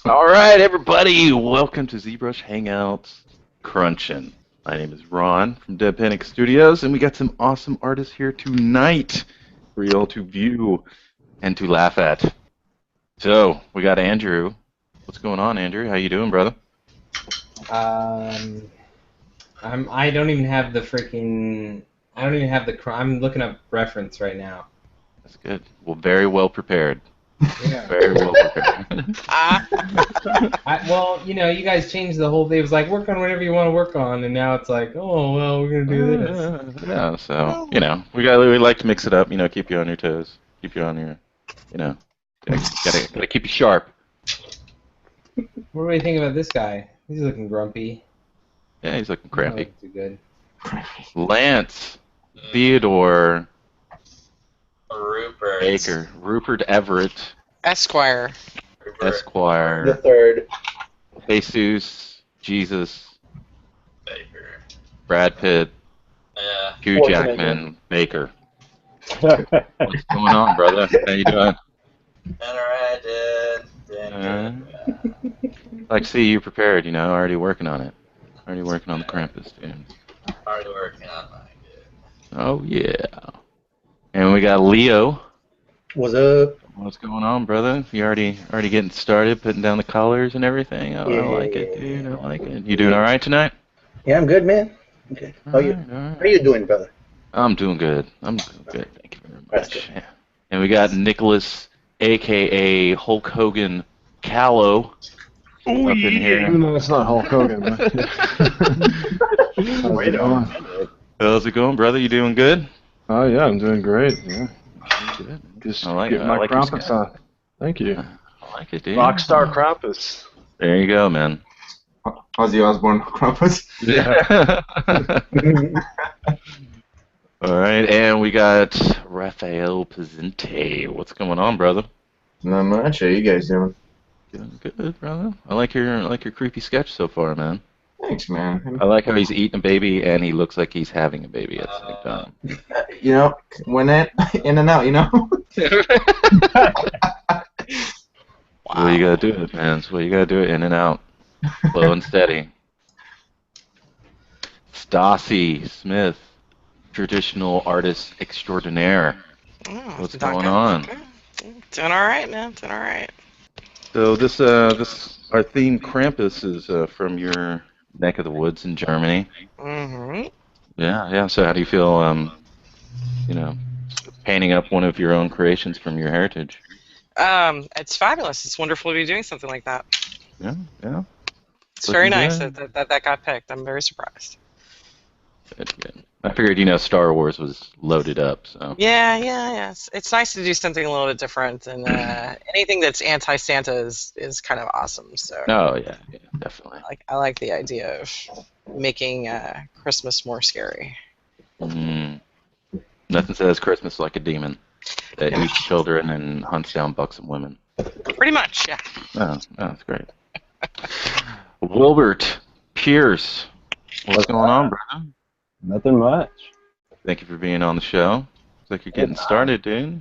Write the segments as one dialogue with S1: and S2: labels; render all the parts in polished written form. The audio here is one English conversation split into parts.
S1: All right, everybody, welcome to ZBrush Hangouts Crunchin. My name is Ron from Dead Panic Studios, and we got some awesome artists here tonight for you all to view and to laugh at. So, we got Andrew. What's going on, Andrew? How you doing, brother?
S2: I don't even have the freaking. I don't even have the. I'm looking up reference right now.
S1: That's good. Well, very well prepared.
S2: Yeah.
S1: Very well prepared.
S2: Well, you know, you guys changed the whole thing. It was like, work on whatever you want to work on, and now it's like, oh, well, we're going to do this.
S1: Yeah, so, you know, we like to mix it up, you know, keep you on your toes, keep you on your, you know, gotta keep you sharp.
S2: What do you think about this guy? He's looking grumpy.
S1: Yeah, he's looking crampy.
S2: Too good.
S1: Lance, Theodore,
S3: Rupert.
S1: Baker, Rupert Everett,
S4: Esquire.
S1: Esquire,
S5: The third.
S1: Jesus, Jesus,
S3: Baker.
S1: Brad Pitt,
S3: Yeah.
S1: Hugh Jackman, Baker. What's going on, brother? How you doing?
S3: Alright,
S1: Like to see you prepared, you know, already working on it. Already working on the Krampus, dude.
S3: Already working on mine, dude.
S1: Oh, yeah. And we got Leo.
S5: What's up?
S1: What's going on, brother? You already getting started, putting down the colors and everything? Oh,
S5: Yeah.
S1: I like it, dude. I like it. You doing all right tonight?
S5: Yeah, I'm good, man. Okay. How you doing, brother?
S1: I'm doing good. I'm doing good. Thank you very
S5: That's
S1: much.
S5: good.
S1: Yeah. And we got Nicholas, a.k.a. Hulk Hogan Callow, up in here.
S6: No, it's not Hulk Hogan. But
S5: Wait on.
S1: How's it going, brother? You doing good?
S6: Oh, yeah, I'm doing great. Yeah.
S1: Good.
S6: Just
S1: I like
S6: getting
S1: it.
S6: my
S1: I like your
S6: Krampus
S1: style.
S6: on. Thank you.
S1: I like it, dude.
S6: Rockstar Krampus.
S1: There you go, man.
S7: Ozzy Osbourne Krampus.
S1: Yeah. All right, and we got Rafael Pezente. What's going on, brother?
S7: Not much. How you guys doing?
S1: Doing good, brother. I like your creepy sketch so far, man.
S7: Thanks, man.
S1: I like how he's eating a baby and he looks like he's having a baby at the same time.
S7: You know, when that in and out, you know.
S1: Well, you gotta do it, man. So you gotta do it in and out, slow and steady. Stacy Smith, traditional artist extraordinaire. What's going on?
S4: Doing all right, man. Doing all right.
S1: So this our theme Krampus is from your neck of the woods in Germany.
S4: Mm-hmm.
S1: Yeah. So how do you feel, you know, painting up one of your own creations from your heritage?
S4: It's fabulous. It's wonderful to be doing something like that.
S1: Yeah.
S4: It's very
S1: Looking
S4: nice
S1: good.
S4: that got picked. I'm very surprised.
S1: Good. I figured, you know, Star Wars was loaded up, so.
S4: Yeah. It's nice to do something a little bit different, and anything that's anti-Santa is kind of awesome. So.
S1: Oh yeah, definitely.
S4: I like the idea of making Christmas more scary.
S1: Nothing says Christmas like a demon that eats children and hunts down buxom women.
S4: Pretty much, yeah.
S1: Oh, that's great. Wilbert Pierce, what's going on, brother?
S8: Nothing much.
S1: Thank you for being on the show. Looks like you're getting started, dude.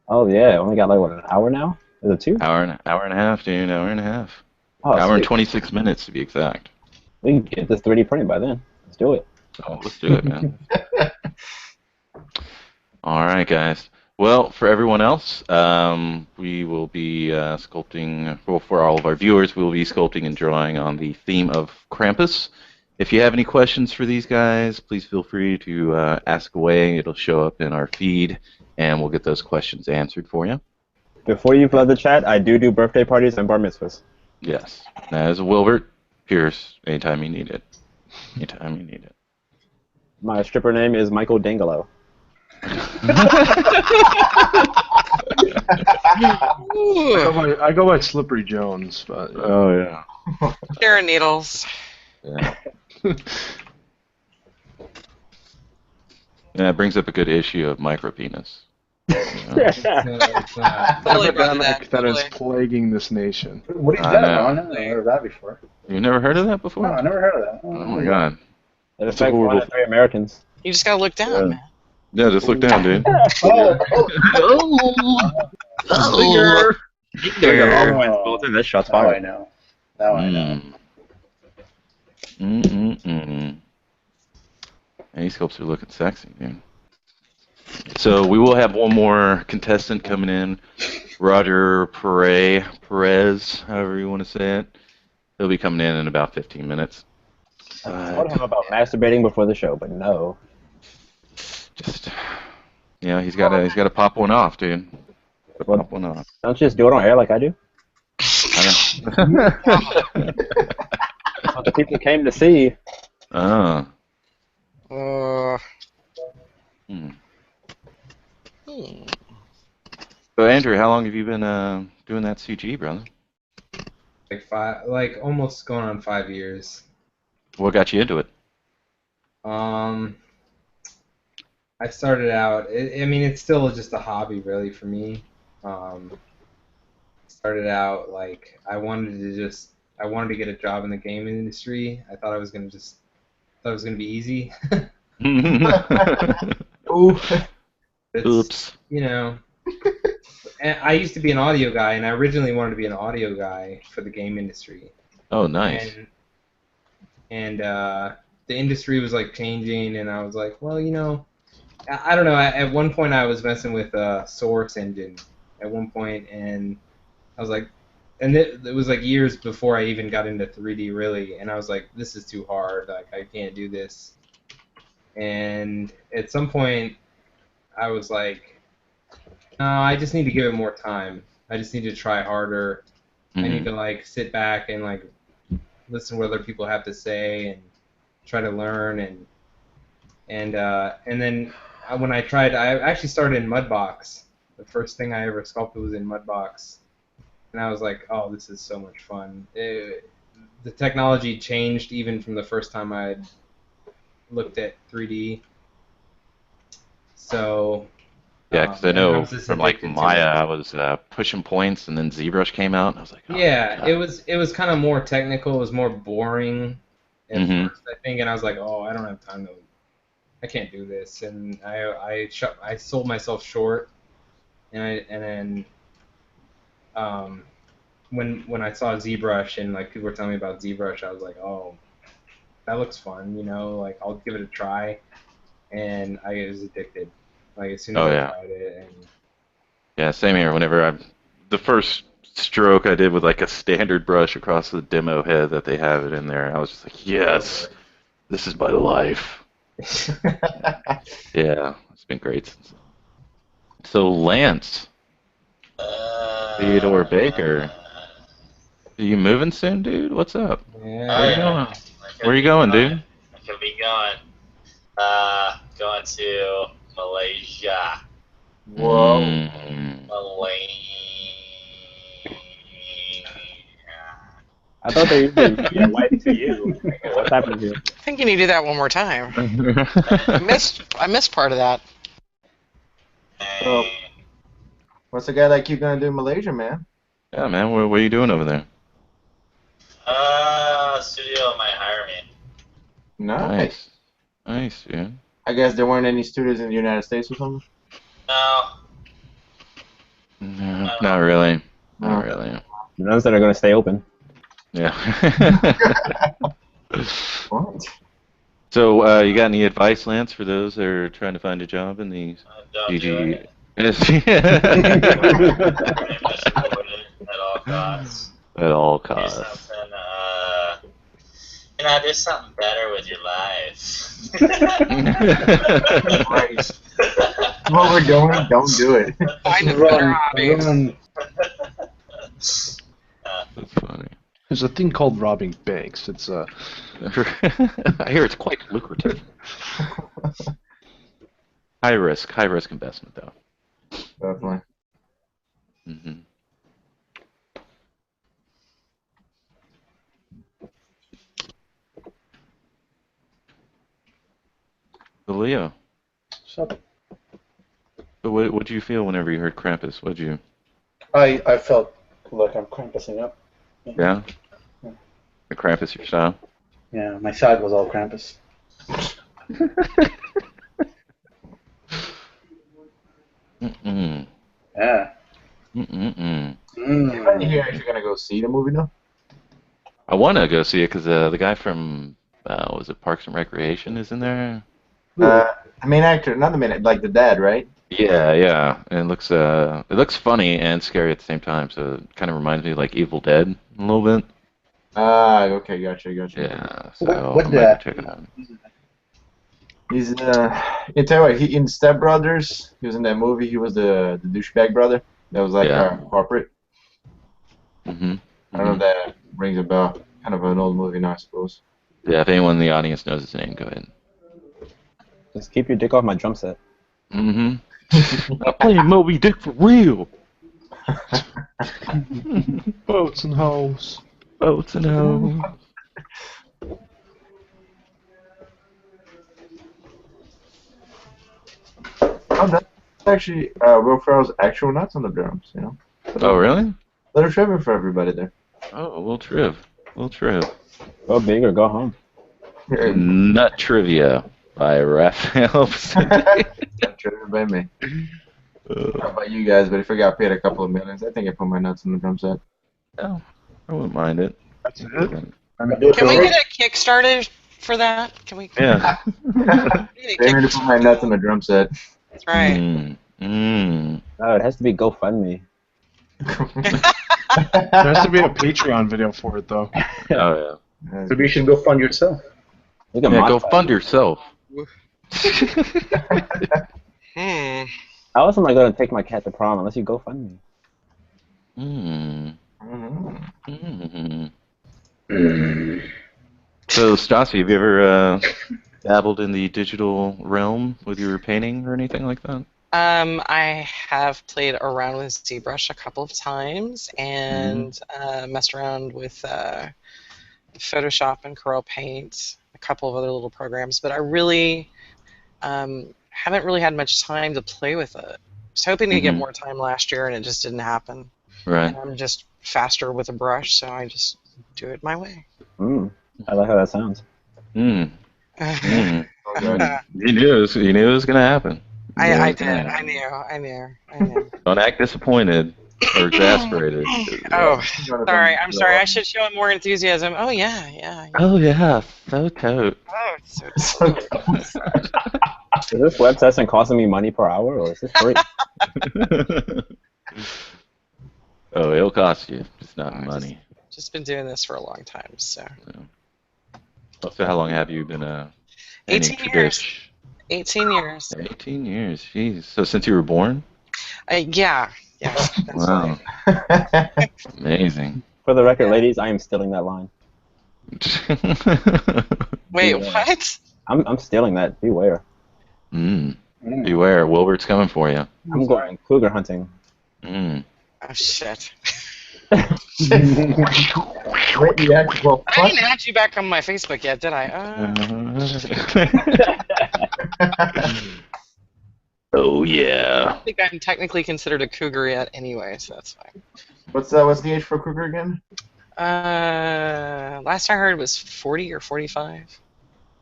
S8: Oh yeah, only got like what, an hour now? Is it 2?
S1: Hour and a half, dude. Hour and a half.
S8: Oh,
S1: Hour and
S8: sweet.
S1: 26 minutes to be exact.
S8: We can get this 3D printed by then. Let's do it.
S1: Oh, let's do it, man. All right, guys. Well, for everyone else, we will be sculpting, well, for all of our viewers, we will be sculpting and drawing on the theme of Krampus. If you have any questions for these guys, please feel free to ask away. It'll show up in our feed, and we'll get those questions answered for you.
S8: Before you flood the chat, I do birthday parties and bar mitzvahs.
S1: Yes. That is Wilbert Pierce, anytime you need it. Anytime you need it.
S8: My stripper name is Michael Dangalo.
S6: I go by Slippery Jones, but
S1: Oh, yeah.
S4: Sharon Needles.
S1: Yeah. Yeah, it brings up a good issue of micropenis. You know?
S4: Totally brought
S6: epidemic that is
S4: totally.
S6: plaguing this nation.
S5: What is
S1: I
S5: that?
S1: know.
S5: I never heard of that before.
S1: You've never heard of that before?
S5: No, I never heard of that.
S1: Oh my god.
S8: It
S1: It's a
S8: affects 1
S1: horrible-
S8: in 3 Americans.
S4: You just gotta look down,
S1: Yeah.
S4: man.
S1: Yeah, just look down, dude.
S5: Oh,
S1: Oh,
S8: This shot's
S5: Now I
S8: fired.
S5: know. Now I know.
S1: And these sculpts are looking sexy, dude. So we will have one more contestant coming in, Roger Perez, however you want to say it. He'll be coming in about 15 minutes.
S8: I told him about masturbating before the show, but no.
S1: Just, he's got to pop one off, dude. Pop one off.
S8: Don't you just do it on air like I do?
S1: I know.
S8: That's what the people came to see.
S1: Oh. So Andrew, how long have you been doing that CG, brother?
S2: Like almost going on 5 years.
S1: What got you into it?
S2: I started out. I mean, it's still just a hobby, really, for me. Started out like I wanted to get a job in the game industry. I thought it was gonna be easy.
S1: Oops.
S2: And I used to be an audio guy, and I originally wanted to be an audio guy for the game industry.
S1: Oh, nice.
S2: And the industry was like changing, and I was like, well, I don't know. At one point, I was messing with Source Engine. At one point, and I was like, and it was like years before I even got into 3D really, and I was like, this is too hard. Like I can't do this. And at some point, I was like, no, I just need to give it more time. I just need to try harder. I need to like sit back and like listen to what other people have to say and try to learn and then when I tried, I actually started in Mudbox. The first thing I ever sculpted was in Mudbox, and I was like, oh, this is so much fun. The technology changed even from the first time I looked at 3D. So.
S1: Yeah, because I know from like Maya, I was pushing points, and then ZBrush came out, and I was like, oh,
S2: yeah,
S1: God.
S2: it was kind of more technical. It was more boring at first, I think, and I was like, oh, I don't have time to. I can't do this, and I sold myself short, and then when I saw ZBrush and like people were telling me about ZBrush, I was like, oh, that looks fun, like I'll give it a try, and I was addicted. Like as soon as I tried it, and
S1: yeah, same here. Whenever the first stroke I did with like a standard brush across the demo head that they have it in there, I was just like, yes, this is my life. Yeah, it's been great since. So Lance, Theodore Baker, are you moving soon, dude? What's up?
S2: Yeah.
S1: Where you going, dude?
S3: I could be going to Malaysia.
S7: Whoa.
S3: Malaysia.
S8: I thought they used to be a wife to you. What's happening here?
S4: I think you need to do that one more time. I missed part of that.
S7: So, what's a guy like you gonna do in Malaysia, man?
S1: Yeah, man. What are you doing over there?
S3: Studio might hire me.
S7: Nice.
S1: Nice, dude.
S7: I guess there weren't any studios in the United States or something?
S1: No, not really. Not really.
S8: The ones that are going to stay open.
S1: Yeah.
S7: What?
S1: So, you got any advice, Lance, for those that are trying to find a job in the GG?
S3: At all costs.
S1: At all costs.
S3: Do something better with your life.
S7: Right. What we're doing, don't do it.
S5: Run.
S1: That's funny.
S6: There's a thing called robbing banks. It's
S1: I hear it's quite lucrative. High risk investment, though.
S7: Definitely.
S1: Mm-hmm. So Leo,
S5: So
S1: so what did you feel whenever you heard Krampus? What did you?
S5: I felt like I'm Krampusing up.
S1: Yeah. The Krampus your style.
S5: Yeah, my side was all Krampus.
S1: Mm-mm.
S5: Yeah.
S1: Mm-mm.
S7: Anybody here actually gonna go see the movie though?
S1: I want to go see it because the guy from was it Parks and Recreation is in there?
S7: The main actor, not the main, like the dad, right?
S1: Yeah, and it looks funny and scary at the same time. So it kind of reminds me of like Evil Dead a little bit.
S7: Okay, gotcha.
S1: Yeah, so
S5: What
S1: I might check it out.
S7: He's you tell you what, he in Step Brothers, he was in that movie. He was the douchebag brother. That was like corporate.
S1: Mm-hmm.
S7: I don't know if that rings a bell. Kind of an old movie now, I suppose.
S1: Yeah, if anyone in the audience knows his name, go ahead.
S8: Just keep your dick off my drum set.
S1: Mm-hmm. I'm playing Moby Dick for real.
S6: Boats and hoes.
S1: Boats and hoes.
S7: Oh, that's actually Will Ferrell's actual nuts on the drums, you know.
S1: Oh, really?
S7: Little trivia for everybody there.
S1: Oh, a little triv.
S8: Go big or go home.
S1: Nut Trivia by Rafael Pezente.
S7: Trivia by me. How about you guys? But if I got paid a couple of millions, I think I put my nuts on the drum set.
S1: Oh, I wouldn't mind it.
S6: That's it.
S4: Can we get a Kickstarter for that? Can we?
S1: Yeah.
S7: Pay me to put my nuts on the drum set.
S4: That's right.
S8: Oh, it has to be GoFundMe.
S6: There has to be a Patreon video for it, though.
S1: Oh, yeah.
S5: Maybe you should go fund yourself.
S8: Look at
S1: Yeah,
S8: my
S1: go fund yourself.
S8: How else am I going to take my cat to prom unless you GoFundMe?
S1: So, Stacy, have you ever dabbled in the digital realm with your painting or anything like that?
S4: I have played around with ZBrush a couple of times and messed around with Photoshop and Corel Paint, a couple of other little programs, but I really haven't really had much time to play with it. I was hoping to get more time last year, and it just didn't happen.
S1: Right.
S4: And I'm just faster with a brush, so I just do it my way.
S8: I like how that sounds.
S1: You knew it was going to happen.
S4: I did. I knew.
S1: Don't act disappointed or exasperated.
S4: Oh, sorry. I'm sorry. I should show more enthusiasm. Oh, yeah.
S1: Oh, yeah. So tote.
S4: Oh, it's so
S8: Is this web testing costing me money per hour, or is this free?
S1: Oh, it'll cost you. It's not money.
S4: Just been doing this for a long time, so.
S1: So how long have you been
S4: 18 years. 18 years.
S1: 18 years. Jeez. So since you were born?
S4: Yeah. That's
S1: Wow. Amazing.
S8: For the record, ladies, I am stealing that line.
S4: Wait, what?
S8: I'm stealing that. Beware.
S1: Beware. Wilbert's coming for you.
S8: I'm going cougar hunting.
S4: Oh, shit.
S7: Great reaction. Well,
S4: I didn't add you back on my Facebook yet, did I?
S1: Oh, yeah.
S4: I don't think I'm technically considered a cougar yet anyway, so that's fine.
S7: what's the age for cougar again?
S4: Last I heard it was 40 or 45.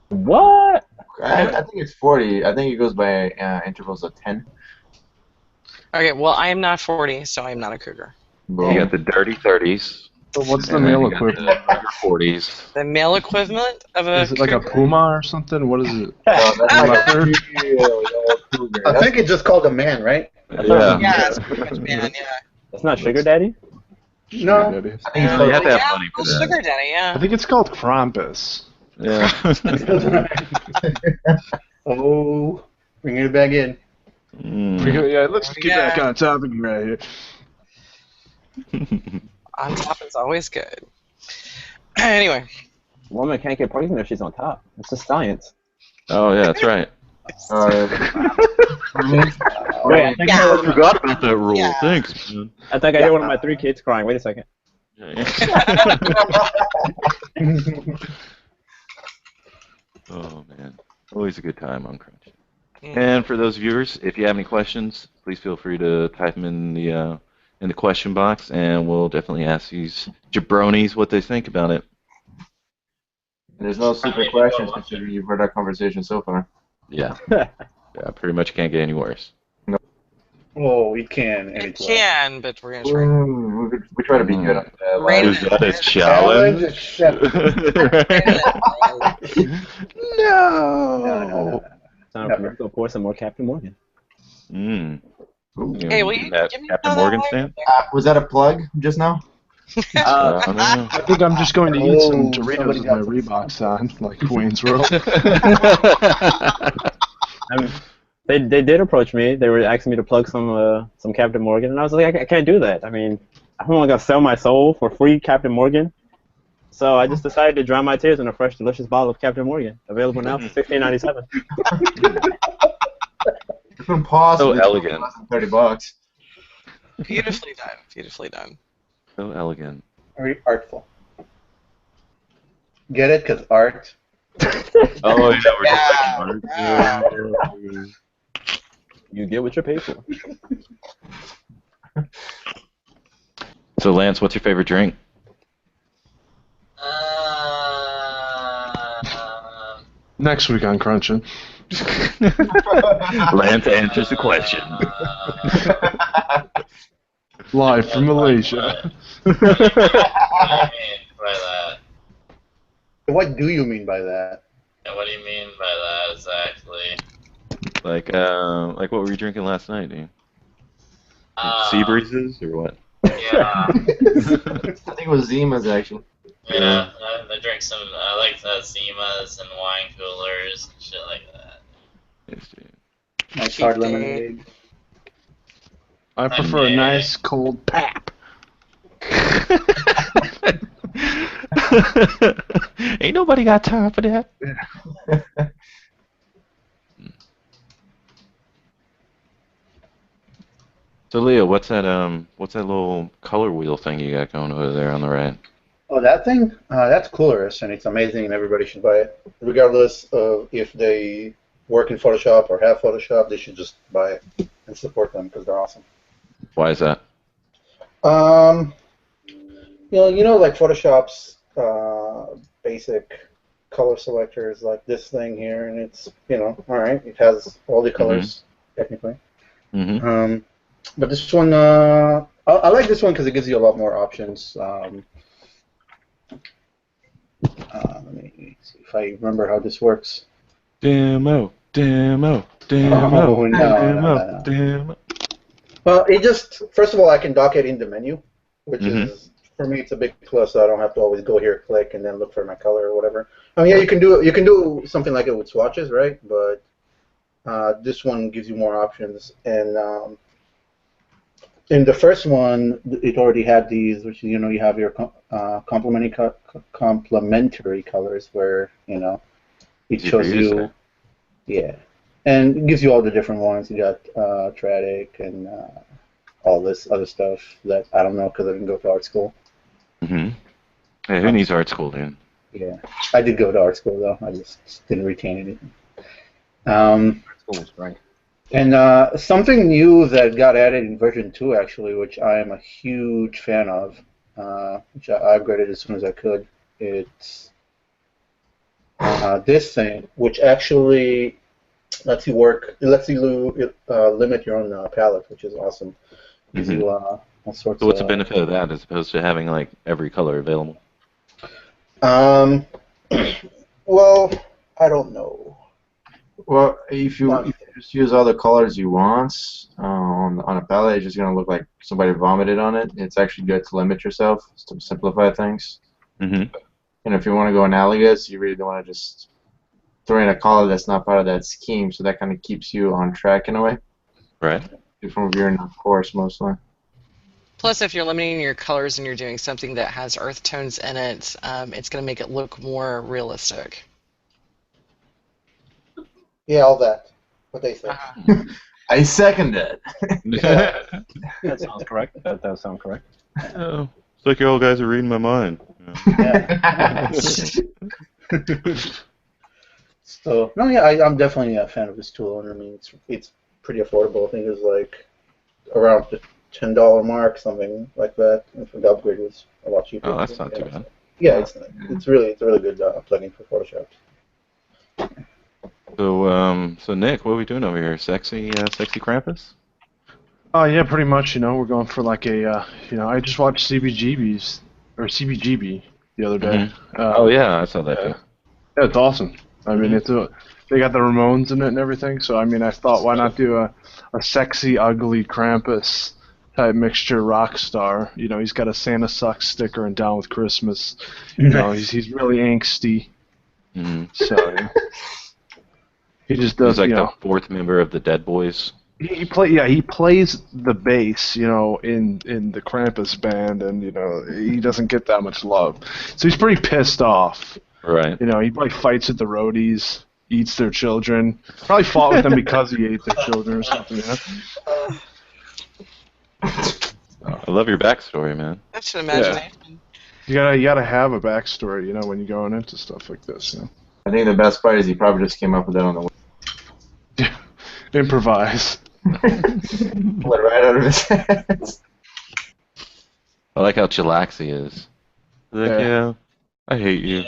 S8: What?
S7: I think it's 40. I think it goes by intervals of 10.
S4: Okay, well, I am not 40, so I am not a cougar.
S1: You got the dirty 30s.
S6: So what's the male equivalent?
S1: The 40s.
S4: The male equivalent of a
S6: Is it like a
S4: cougar?
S6: puma or something? What is it?
S7: No, that's like a
S6: Leopard?
S7: real cougar.
S5: I think it's just called a man, right?
S1: Yeah.
S4: Yeah, it's pretty much man, yeah.
S8: That's not sugar daddy?
S5: No.
S6: Maybe.
S7: I think it's
S1: You have to have
S4: Yeah,
S1: money for
S4: well,
S1: that.
S4: sugar daddy, yeah.
S6: I think it's called Krampus.
S1: Yeah.
S5: Oh, bringing it back in.
S6: Yeah, let's get back on topic right here.
S4: On top is always good. Anyway.
S8: A woman can't get pregnant if she's on top. It's just science.
S1: Oh, yeah, that's right.
S8: Wait, I think
S1: I forgot about that rule.
S4: Yeah.
S1: Thanks, man.
S8: I think I hear one of my 3 kids crying. Wait a second.
S1: Oh, man. Always a good time on Crunchin. And for those viewers, if you have any questions, please feel free to type them in the question box, and we'll definitely ask these jabronis what they think about it.
S7: There's no secret questions considering you've heard our conversation so far.
S1: Yeah. Yeah, pretty much can't get any worse.
S5: Oh, we can.
S4: It can, but we're going to try.
S7: we try to be good at
S4: Rain
S1: Is that a
S5: Challenge
S1: challenge?
S5: accepted.
S1: No.
S8: Time
S5: Never.
S8: for me to go pour some more Captain Morgan.
S1: Mm.
S4: Hey, will
S1: Do
S4: you
S1: that
S4: give me
S1: Captain
S4: some of that
S1: Morgan
S4: wine?
S1: stand?
S7: Was that a plug just now?
S8: Uh,
S1: I don't know.
S6: I think I'm just going to eat some
S5: Oh,
S6: Doritos
S5: somebody
S6: with my
S5: got some
S6: Reeboks on, like Wayne's World.
S8: they did approach me. They were asking me to plug some Captain Morgan, and I was like, I can't do that. I mean, I'm only gonna sell my soul for free Captain Morgan. So I just decided to drown my tears in a fresh, delicious bottle of Captain Morgan, available now for $16.97.
S7: It couldn't possibly
S1: So elegant.
S7: less than $30.
S4: Beautifully done. Beautifully done.
S1: So elegant.
S5: Very artful. Get it? Because art.
S1: Oh yeah, we're
S4: Yeah.
S1: just
S8: You get what you pay for.
S1: So Lance, what's your favorite drink?
S6: Next week on Crunchin.
S1: Lance answers the question.
S6: Live from Malaysia.
S3: What do you mean by that?
S5: What do you mean by that?
S3: Yeah, what do you mean by that exactly?
S1: Like what were you drinking last night, dude? Sea
S3: Uh,
S1: breezes or what?
S3: Yeah,
S7: I think it was Zima's actually.
S3: yeah. I drink some. I like Zimas and wine coolers and shit like that.
S1: Yes, dude.
S5: Nice
S4: Cheap
S5: hard
S4: date.
S5: lemonade.
S6: I prefer a nice cold pap.
S1: Ain't nobody got time for that. So Leo, what's that little color wheel thing you got going over there on the right?
S5: Oh, that thing? That's Coolers, and it's amazing, and everybody should buy it. Regardless of if they work in Photoshop or have Photoshop, they should just buy it and support them because they're awesome.
S1: Why is that?
S5: You know, like Photoshop's basic color selectors, like this thing here, and it's, all right, it has all the colors technically.
S1: Mm-hmm.
S5: But this one, I like this one because it gives you a lot more options. Let me see if I remember how this works.
S1: Demo.
S5: Oh, no.
S1: Demo.
S5: Well, first of all, I can dock it in the menu, which is, for me, it's a big plus, so I don't have to always go here, click, and then look for my color or whatever. I mean, yeah, you can do something like it with swatches, right? But this one gives you more options, and in the first one, it already had these, which you have your complementary colors, where it shows you, yeah, and it gives you all the different ones. You got Tradic and all this other stuff that I don't know because I didn't go to art school.
S1: Mm-hmm. Hey, who needs art school, dude?
S5: Yeah, I did go to art school though. I just didn't retain anything.
S8: School was great.
S5: And something new that got added in version 2, actually, which I am a huge fan of, which I upgraded as soon as I could, it's this thing, which actually lets you limit your own palette, which is awesome. Gives you all sorts.
S1: So what's the benefit of that as opposed to having like every color available?
S5: Well, I don't know.
S7: Well, if you just use all the colors you want on a palette, it's just gonna look like somebody vomited on it. It's actually good to limit yourself, to simplify things.
S1: Mm-hmm.
S7: And if you want to go analogous, you really don't want to just throw in a color that's not part of that scheme, so that kind of keeps you on track in a way.
S1: Right.
S7: From veering off course mostly.
S4: Plus, if you're limiting your colors and you're doing something that has earth tones in it, it's going to make it look more realistic.
S5: Yeah, all that. What they say.
S7: I second that.
S8: That sounds correct. That does sound correct.
S1: Oh, it's like you all guys are reading my mind.
S5: Yeah. So no, yeah, I'm definitely a fan of this tool, and I mean it's pretty affordable. I think it's like around the $10 mark, something like that. If the upgrade was a lot cheaper.
S1: Oh, that's not too bad.
S5: Yeah, it's really a good plugin for Photoshop.
S1: So Nick, what are we doing over here? Sexy Krampus?
S6: Oh yeah, pretty much. We're going for like a. I just watched CBGB the other day.
S1: Oh yeah, I saw that
S6: Yeah,
S1: too.
S6: yeah, it's awesome. I mean, they got the Ramones in it and everything. So I mean, I thought, why not do a sexy, ugly Krampus type mixture rock star? He's got a Santa Sucks sticker and Down with Christmas. He's really angsty.
S1: Mm-hmm.
S6: So he just does.
S1: He's like the fourth member of the Dead Boys.
S6: He plays the bass, in the Krampus band, and he doesn't get that much love, so he's pretty pissed off.
S1: Right.
S6: He probably fights at the roadies, eats their children. Probably fought with them because he ate their children or something.
S1: I love your backstory, man.
S4: That's an imagination.
S6: Yeah. You gotta have a backstory, when you're going into stuff like this.
S7: I think the best part is he probably just came up with that on the way.
S6: Improvise.
S7: Pull it right out of his hands.
S1: I like how chillax he is. Like, yeah, I hate you.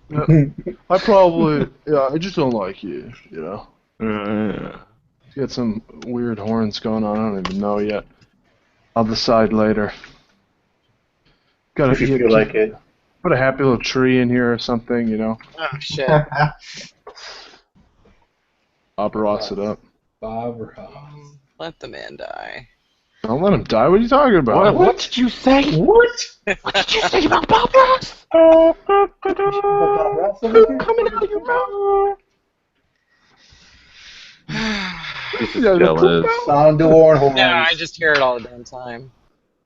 S3: Yeah.
S6: I probably, I just don't like you,
S1: Yeah.
S6: He's got some weird horns going on, I don't even know yet. I'll decide later.
S5: If you feel like it.
S6: Put a happy little tree in here or something,
S4: Oh shit.
S6: Bob Ross it up.
S2: Bob Ross.
S4: Let the man die.
S6: Don't let him die. What are you talking about?
S1: What did you say?
S2: What?
S1: What did you say about Bob Ross?
S5: Coming
S1: out of your mouth. This is
S6: Yeah,
S1: jealous.
S5: Sound the war horns.
S4: No, I just hear it all the damn time.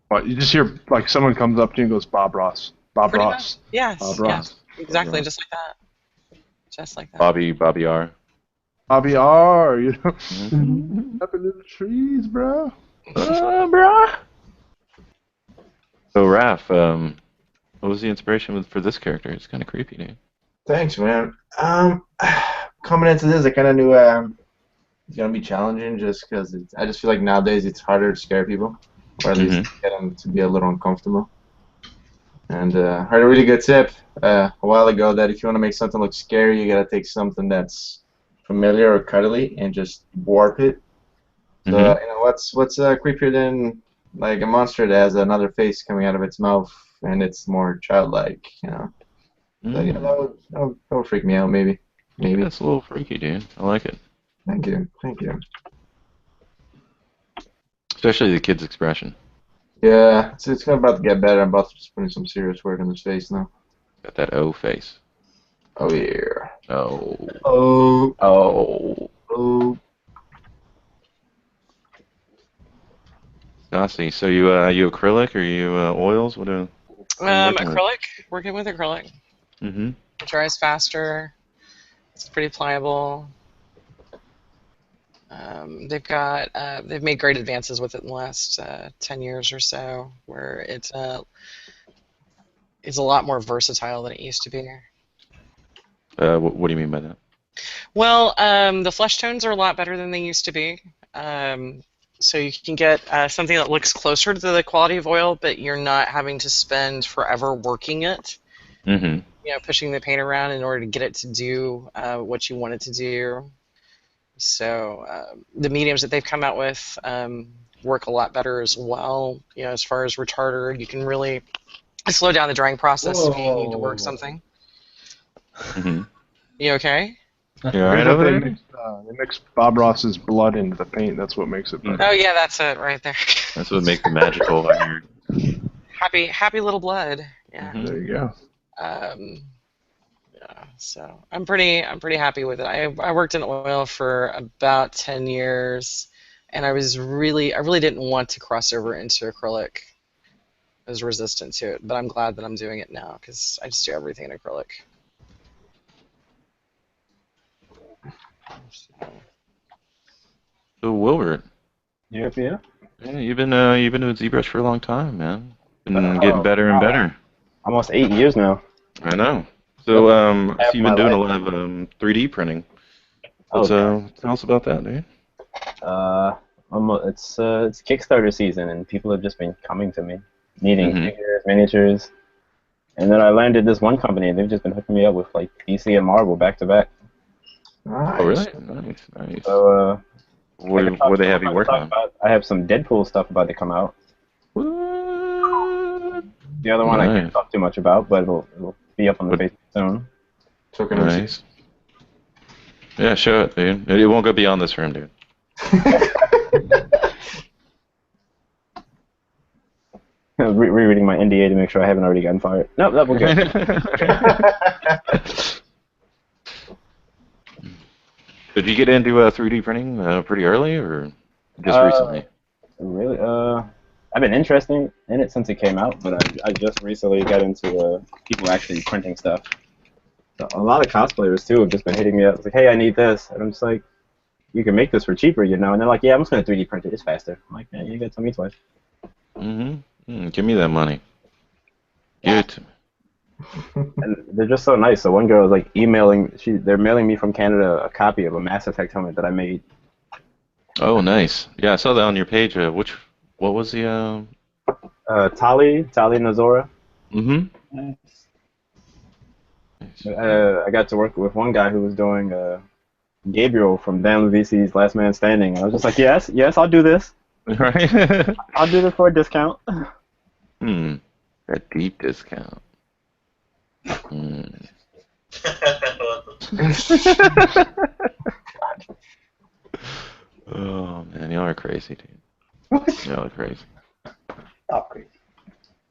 S6: What, you just hear, like, someone comes up to you and goes, Bob Ross. Bob
S4: Pretty
S6: Ross.
S4: much. Yes.
S6: Bob
S4: Yes.
S6: Ross.
S4: Exactly.
S6: Bob
S4: Just like that. Just like that.
S1: Bobby R.
S6: Bobby R,
S1: Mm-hmm.
S6: Happy little trees, bro.
S1: Bruh. So, Raph, what was the inspiration for this character? It's kind of creepy, dude.
S7: Thanks, man. Coming into this, I kind of knew it's gonna be challenging, just because I just feel like nowadays it's harder to scare people, or at least get them to be a little uncomfortable. And heard a really good tip a while ago that if you want to make something look scary, you gotta take something that's familiar or cuddly and just warp it. So what's creepier than like a monster that has another face coming out of its mouth and it's more childlike, So that would freak me out, maybe.
S1: That's a little freaky, dude. I like it.
S7: Thank you.
S1: Especially the kid's expression.
S7: Yeah, it's about to get better. I'm about to just put in some serious work on his face now.
S1: Got that O face.
S7: Oh yeah.
S1: Oh. Stacy, so you acrylic or you oils? What are
S4: Acrylic. Working with acrylic.
S1: Mm-hmm.
S4: It dries faster. It's pretty pliable. They've made great advances with it in the last 10 years or so, where it's a lot more versatile than it used to be.
S1: What do you mean by that?
S4: Well, the flesh tones are a lot better than they used to be. So you can get something that looks closer to the quality of oil, but you're not having to spend forever working it.
S1: Mm-hmm.
S4: Pushing the paint around in order to get it to do what you want it to do. So the mediums that they've come out with work a lot better as well. As far as retarder, you can really slow down the drying process if you need to work something.
S1: Mm-hmm.
S4: You okay?
S1: You all right over there?
S6: They mix Bob Ross's blood into the paint. That's what makes it better.
S4: Oh yeah, that's it right there.
S1: That's what makes it magical. I heard.
S4: Happy little blood. Yeah.
S6: There you go.
S4: Yeah. So I'm pretty happy with it. I worked in oil for about 10 years, and I really didn't want to cross over into acrylic. I was resistant to it, but I'm glad that I'm doing it now because I just do everything in acrylic.
S1: So Wilbert.
S8: Yeah.
S1: Yeah, you've been doing ZBrush for a long time, man. Been getting better and better.
S8: Almost 8 years now.
S1: I know. So so you've been doing a lot of 3D printing. Tell us about that, dude.
S8: It's Kickstarter season, and people have just been coming to me, needing figures, miniatures, and then I landed this one company, and they've just been hooking me up with like PC and Marvel back to back.
S7: Nice.
S1: Oh, really? Nice.
S8: So
S1: What they have you working on?
S8: I have some Deadpool stuff about to come out.
S1: What?
S8: The other one I
S1: Nice.
S8: can't talk too much about, but it'll be up on the Facebook soon.
S1: Nice. Yeah, show it, dude. It won't go beyond this room, dude.
S8: Rereading my NDA to make sure I haven't already gotten fired. Nope, we're good.
S1: Did you get into 3D printing pretty early, or just recently?
S8: Really? I've been interested in it since it came out, but I just recently got into people actually printing stuff. So a lot of cosplayers too have just been hitting me up. It's like, hey, I need this, and I'm just like, you can make this for cheaper, you know? And they're like, yeah, I'm just gonna 3D print it. It's faster. I'm like, man, you gotta tell me twice.
S1: Give me that money. Give it to me.
S8: And they're just so nice. So one girl was like they're mailing me from Canada a copy of a Mass Effect helmet that I made.
S1: Oh, nice. Yeah, I saw that on your page. What was the
S8: Tali Nazora.
S1: Nice.
S8: I got to work with one guy who was doing Gabriel from Dan Levisi's Last Man Standing. I was just like, yes, I'll do this.
S1: Right.
S8: I'll do this for a discount.
S1: A deep discount. Oh man, y'all are crazy, dude. Y'all are crazy.
S5: Oh, crazy.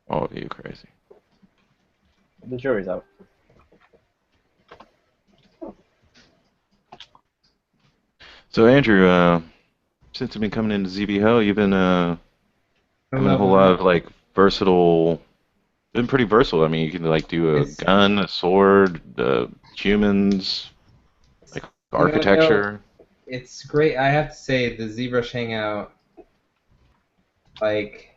S1: All of you crazy.
S8: The jury's out.
S1: So Andrew, since you've been coming into ZBHO, you've been having a whole lot of like versatile. Been pretty versatile. I mean, you can like do a gun, a sword, humans, like architecture.
S2: It's great. I have to say, the ZBrush Hangout, like,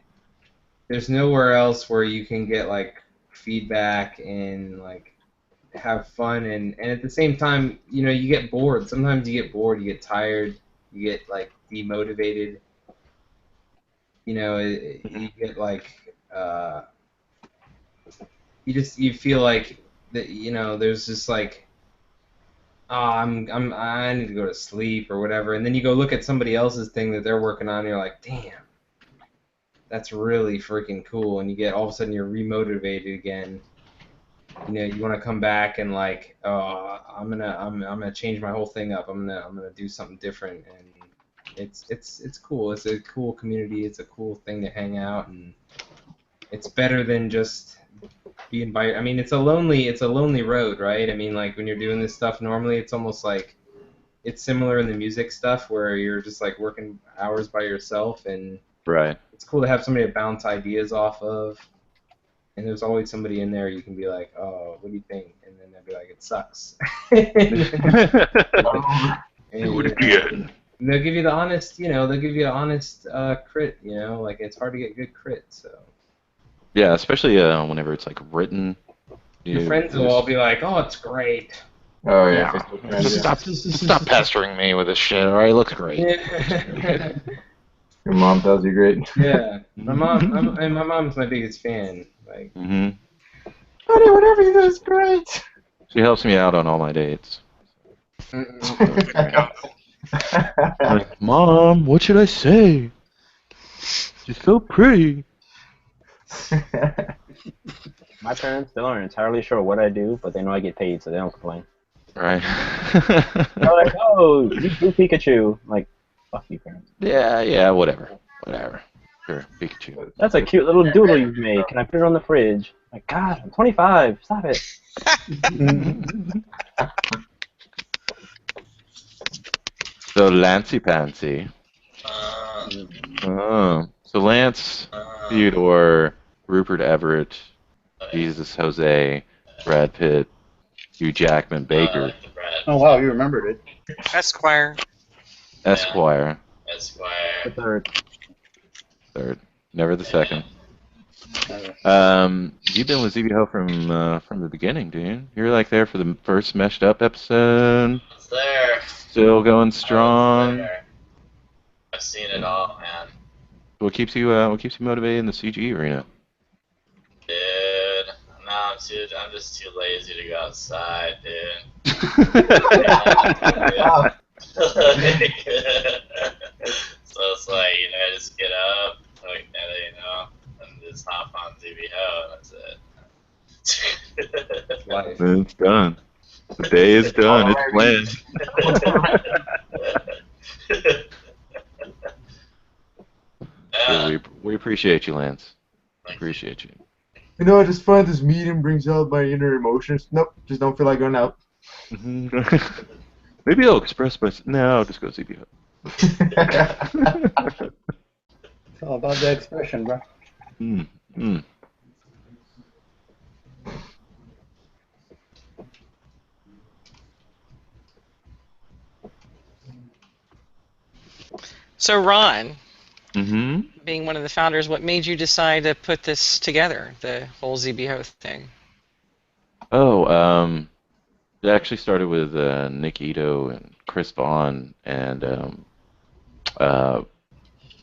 S2: there's nowhere else where you can get like feedback and like have fun and at the same time, you know, you get bored. Sometimes you get bored, you get tired, you get like demotivated. You know, you get like you feel like that. You know, there's just like, oh, I need to go to sleep or whatever, and then you go look at somebody else's thing that they're working on, and you're like, damn, that's really freaking cool, and you get all of a sudden you're remotivated again. You know, you want to come back and like, oh, I'm gonna change my whole thing up. I'm gonna do something different, and it's cool. It's a cool community. It's a cool thing to hang out, and it's better than just being by. I mean, it's a lonely road, right? I mean, like when you're doing this stuff normally, it's almost like it's similar in the music stuff where you're just like working hours by yourself, and
S1: Right.
S2: it's cool to have somebody to bounce ideas off of. And there's always somebody in there you can be like, oh, what do you think? And then they'll be like, it sucks. And,
S1: Would it be good?
S2: and they'll give you the honest, you know, they'll give you an honest crit, you know, like it's hard to get good crit, so.
S1: Yeah, especially whenever it's like written.
S2: Your friends will all be like, oh, it's great.
S7: Oh yeah.
S1: Stop pestering me with this shit. All right, it looks great.
S2: Yeah.
S7: Your mom tells you great.
S2: Yeah. My mom's my biggest fan. Like,
S7: Honey, whatever you do is great.
S1: She helps me out on all my dates. Like, Mom, what should I say? She's so pretty.
S8: My parents still aren't entirely sure what I do, but they know I get paid, so they don't complain.
S1: Right.
S8: They're like, oh, you do Pikachu. I'm like, fuck you, parents.
S1: Yeah, whatever. Sure, Pikachu.
S8: That's a cute little doodle you've made. Can I put it on the fridge? Like, God, I'm 25. Stop it.
S1: So Lancey Pansy. So Lance, Theodore, Rupert Everett, Jesus Jose, Brad Pitt, Hugh Jackman, Baker.
S5: Oh wow, you remembered it.
S4: Esquire.
S1: Esquire.
S3: Esquire.
S1: Third. Never the second. You've been with ZBHO from the beginning, dude. You're like there for the first meshed up episode.
S3: It's there.
S1: Still going strong.
S3: There. I've seen it all, man.
S1: What keeps you motivated in the CG arena?
S3: Dude, no, I'm just too lazy to go outside, dude. So it's like, just get up, like, and just hop on ZBO, and that's it.
S2: Life.
S1: It's done. The day is done. It's planned.
S3: Yeah.
S1: We appreciate you, Lance. Appreciate you.
S7: You know, I just find this medium brings out my inner emotions. Nope, just don't feel like going out.
S1: Maybe I'll express myself. No, just go ZBO.
S5: It's all about the expression, bro.
S4: So Ron,
S1: Mm-hmm.
S4: being one of the founders, what made you decide to put this together, the whole ZBO thing?
S1: Oh, it actually started with Nick Ito and Chris Vaughn, and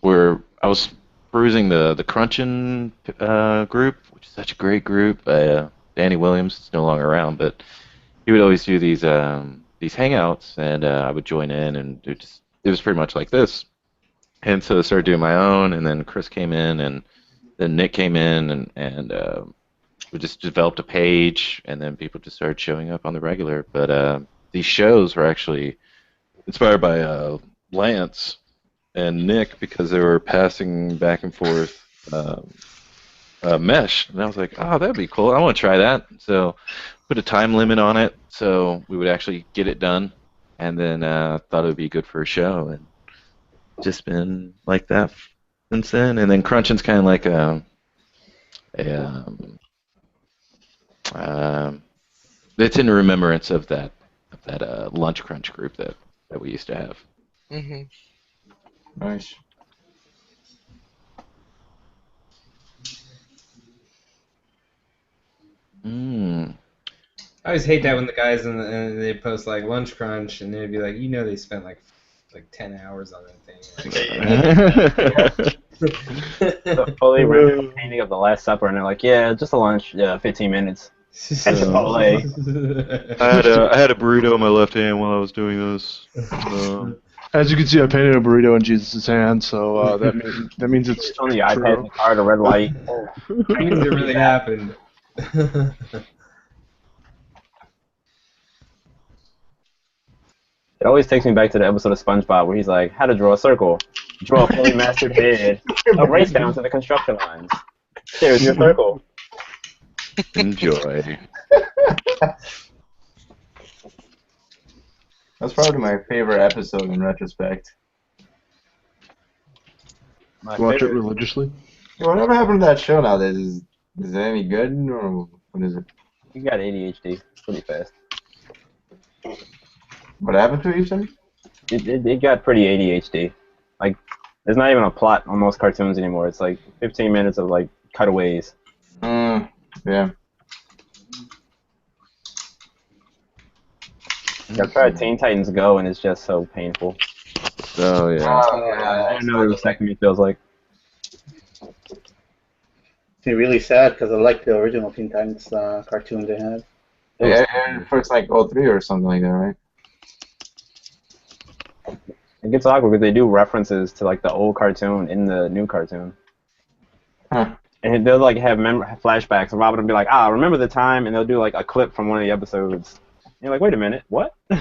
S1: where I was perusing the Crunchin group, which is such a great group. Danny Williams is no longer around, but he would always do these hangouts, and I would join in, and it was pretty much like this. And so I started doing my own, and then Chris came in, and then Nick came in, and we just developed a page, and then people just started showing up on the regular. But these shows were actually inspired by Lance and Nick because they were passing back and forth mesh, and I was like, oh, that'd be cool. I want to try that. So put a time limit on it so we would actually get it done, and then thought it would be good for a show, and just been like that since then. And then Crunchin's kind of like it's in remembrance of that lunch crunch group that we used to have.
S4: Mm-hmm.
S7: Nice.
S2: I always hate that when the guys and they post like lunch crunch and they'd be like, they spent like 10 hours on that thing.
S8: The fully rendered painting of the Last Supper, and they're like, yeah, just a lunch, 15 minutes. At Chipotle.
S1: I had a burrito in my left hand while I was doing this.
S6: As you can see, I painted a burrito in Jesus' hand, so that means it's
S8: on the iPad, the car, the red light.
S2: That means it really happened.
S8: It always takes me back to the episode of SpongeBob where he's like, how to draw a circle. Draw a fully mastered head. A race down to the construction lines. There's your circle.
S1: Enjoy.
S7: That's probably my favorite episode in retrospect.
S6: Watch it religiously.
S7: Yeah, whatever happened to that show nowadays? Is it any good, or what is it?
S8: You got ADHD pretty fast.
S7: What happened to it, you said?
S8: It got pretty ADHD. Like, there's not even a plot on most cartoons anymore. It's like 15 minutes of like cutaways.
S7: Yeah.
S8: I've tried Teen Titans Go, and it's just so painful.
S1: Oh yeah.
S8: I don't know what the second me feels like.
S5: It's really sad because I like the original Teen Titans cartoon they had.
S7: Yeah, and first like 03 or something like that, right?
S8: It gets awkward because they do references to like the old cartoon in the new cartoon.
S7: Huh.
S8: And they'll like have flashbacks, and Robin will be like, remember the time, and they'll do like a clip from one of the episodes. And you're like, wait a minute, what?
S1: Yeah,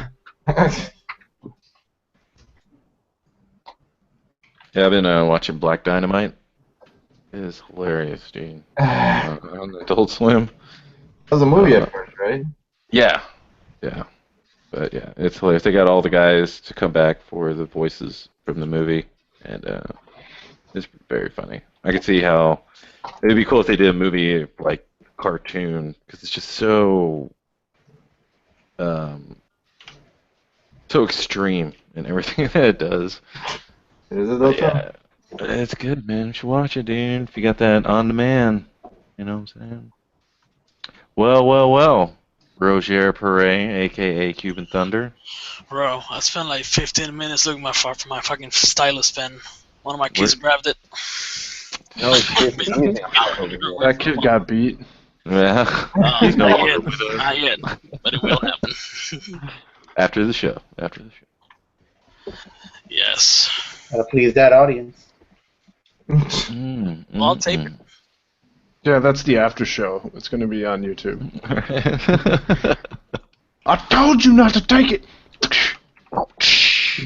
S1: I've been watching Black Dynamite. It is hilarious, dude. On Adult Swim.
S7: That was a movie at first, right?
S1: Yeah. But yeah, it's hilarious. They got all the guys to come back for the voices from the movie, and it's very funny. I could see how it'd be cool if they did a movie like cartoon, because it's just so extreme in everything that it does.
S7: Is it though?
S1: Yeah, but it's good, man. You should watch it, dude. If you got that on demand, you know what I'm saying? Well. Roger Perez, aka Cuban Thunder.
S9: Bro, I spent like 15 minutes looking for my fucking stylus pen. One of my kids grabbed it.
S8: No,
S6: That kid got beat.
S1: Yeah. He's no
S9: Not
S1: longer
S9: yet,
S1: with us.
S9: not yet, but it will happen.
S1: After the show.
S9: Yes.
S5: Gotta please that audience.
S9: Well, I'll tape it.
S6: Yeah, that's the after show. It's going to be on YouTube. I told you not to take it!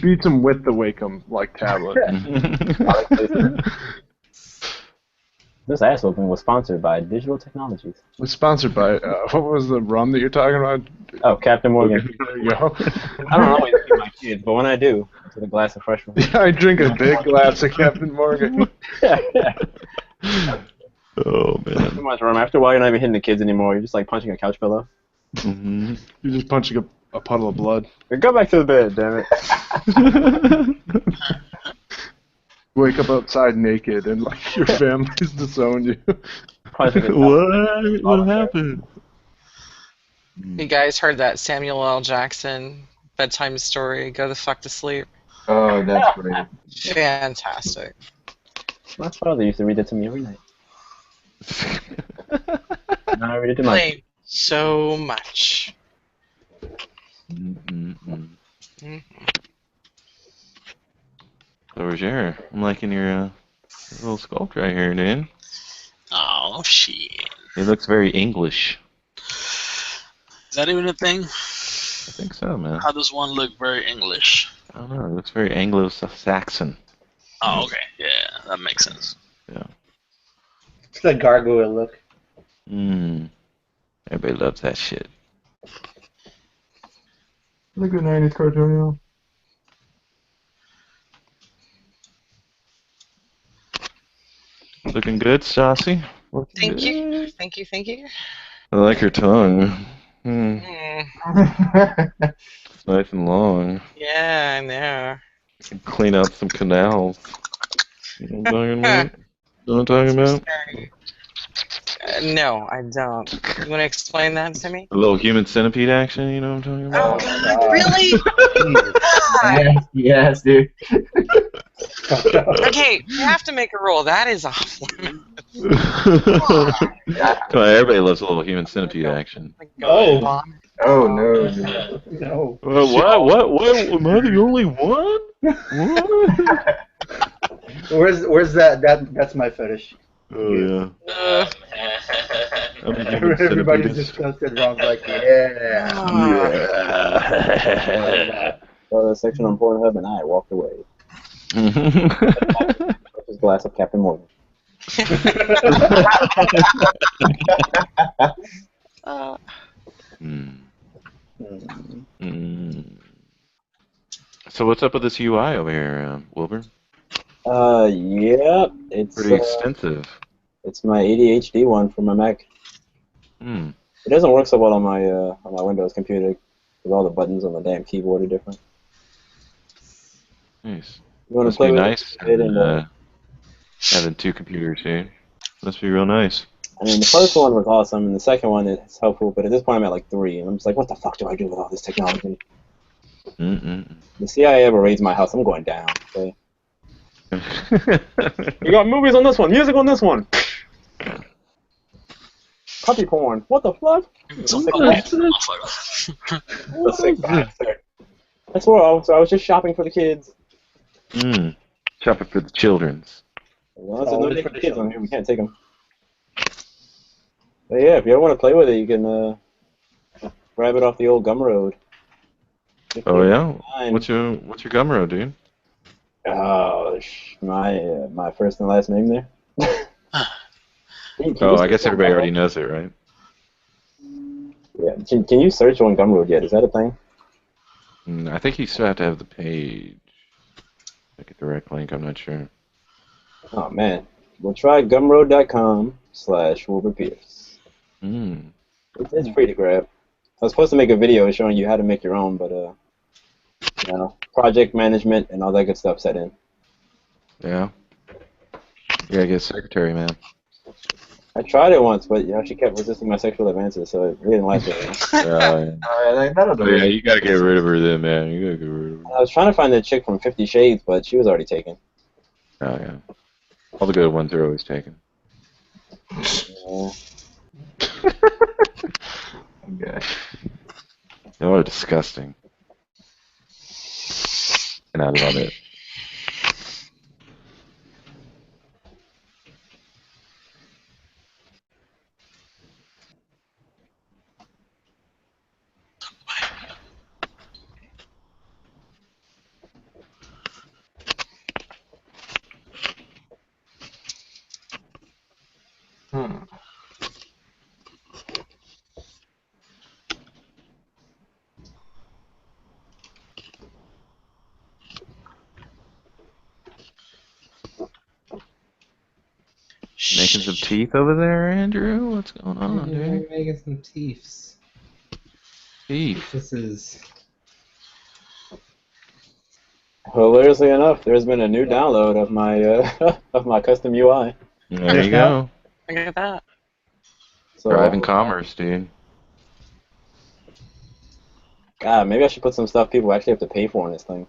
S6: Beats him with the Wacom tablet.
S8: This ass whooping was sponsored by Digital Technologies.
S6: It was sponsored by, what was the rum that you're talking about?
S8: Oh, Captain Morgan.
S6: There you go.
S8: I don't always feed my kids, but when I do, it's with a glass of fresh rum.
S6: Yeah, I drink a big glass of Captain Morgan.
S1: Oh, man.
S8: Too much rum. After a while, you're not even hitting the kids anymore. You're just like punching a couch pillow.
S1: Mm-hmm.
S6: You're just punching a puddle of blood.
S8: Go back to the bed, damn it.
S6: Wake up outside naked and like your family's disown you.
S1: What happened?
S4: You guys heard that Samuel L. Jackson bedtime story? Go the fuck to sleep.
S7: Oh, that's great.
S4: Fantastic.
S8: My father used to read it to me every night. Now I read it to my
S4: Playing so much.
S1: So, Roger, I'm liking your little sculpt right here, dude.
S9: Oh, shit.
S1: It looks very English.
S9: Is that even a thing?
S1: I think so, man.
S9: How does one look very English?
S1: I don't know. It looks very Anglo-Saxon.
S9: Oh, okay. Yeah, that makes sense.
S1: Yeah.
S5: It's the gargoyle look.
S1: Everybody loves that shit.
S7: Look at 90s cartoon, y'all.
S1: Looking good, Stacy.
S4: Thank you. Thank you. Thank you.
S1: I like your tongue. It's nice and long.
S4: Yeah, I know.
S1: You can clean out some canals. You know what I'm talking about? You know what I'm talking about?
S4: No, I don't. You want to explain that to me?
S1: A little human centipede action, you know what I'm talking
S4: Oh,
S1: about?
S4: God, really?
S7: Yes, dude.
S4: Okay, we have to make a rule. That is off limits.
S1: Come on, everybody loves a little human centipede action.
S5: Oh.
S7: Oh, no.
S5: No.
S1: What? Am I the only one? What?
S5: Where's that? That's my fetish.
S1: Oh, yeah. I'm a human
S5: Everybody's
S1: centipede.
S5: disgusted. Ron's like, yeah.
S8: Saw the section on Pornhub and I walked away. With his glass of Captain Morgan.
S1: So what's up with this UI over here, Wilbur?
S8: Yeah, it's
S1: Pretty extensive.
S8: It's my ADHD one for my Mac. It doesn't work so well on my Windows computer because all the buttons on the damn keyboard are different.
S1: Nice.
S8: You want
S1: Must
S8: to play
S1: be
S8: with
S1: nice
S8: it
S1: having two computers here. Must be real nice.
S8: I mean, the first one was awesome, and the second one is helpful, but at this point I'm at like 3, and I'm just like, what the fuck do I do with all this technology? The CIA ever raids my house, I'm going down. Okay? You got movies on this one, music on this one. Puppy porn. What the fuck? That's where I was just shopping for the kids.
S1: Shopping for the children's.
S8: Well, there's no naked kids on here. We can't take them. But yeah, if you ever want to play with it, you can grab it off the old Gumroad.
S1: Oh yeah. What's your Gumroad, dude?
S8: Oh, my first and last name there.
S1: Oh, I guess everybody already knows it, right?
S8: Yeah. Can you search on Gumroad yet? Is that a thing?
S1: I think you still have to have the page. Like a direct link, I'm not sure.
S8: Oh man. Well, try gumroad.com/Wilbert Pierce. It's free to grab. I was supposed to make a video showing you how to make your own, but you know, project management and all that good stuff set in.
S1: Yeah. You gotta get a secretary, man.
S8: I tried it once, but you know, she kept resisting my sexual advances, so I really didn't like it.
S1: Yeah, you gotta get rid of her then, man. You gotta get rid of her.
S8: I was trying to find that chick from 50 Shades, but she was already taken.
S1: Oh, yeah. All the good ones are always taken.
S7: Okay.
S1: Y'all are disgusting. And I love it. Making some teeth over there, Andrew? What's going on, dude?
S2: Making some teeths.
S1: Teeth.
S2: This is.
S8: Hilariously enough, there's been a new download of my of my custom UI.
S1: There you go.
S4: Look at that.
S8: So,
S1: Driving commerce, dude.
S8: God, maybe I should put some stuff people actually have to pay for in this thing.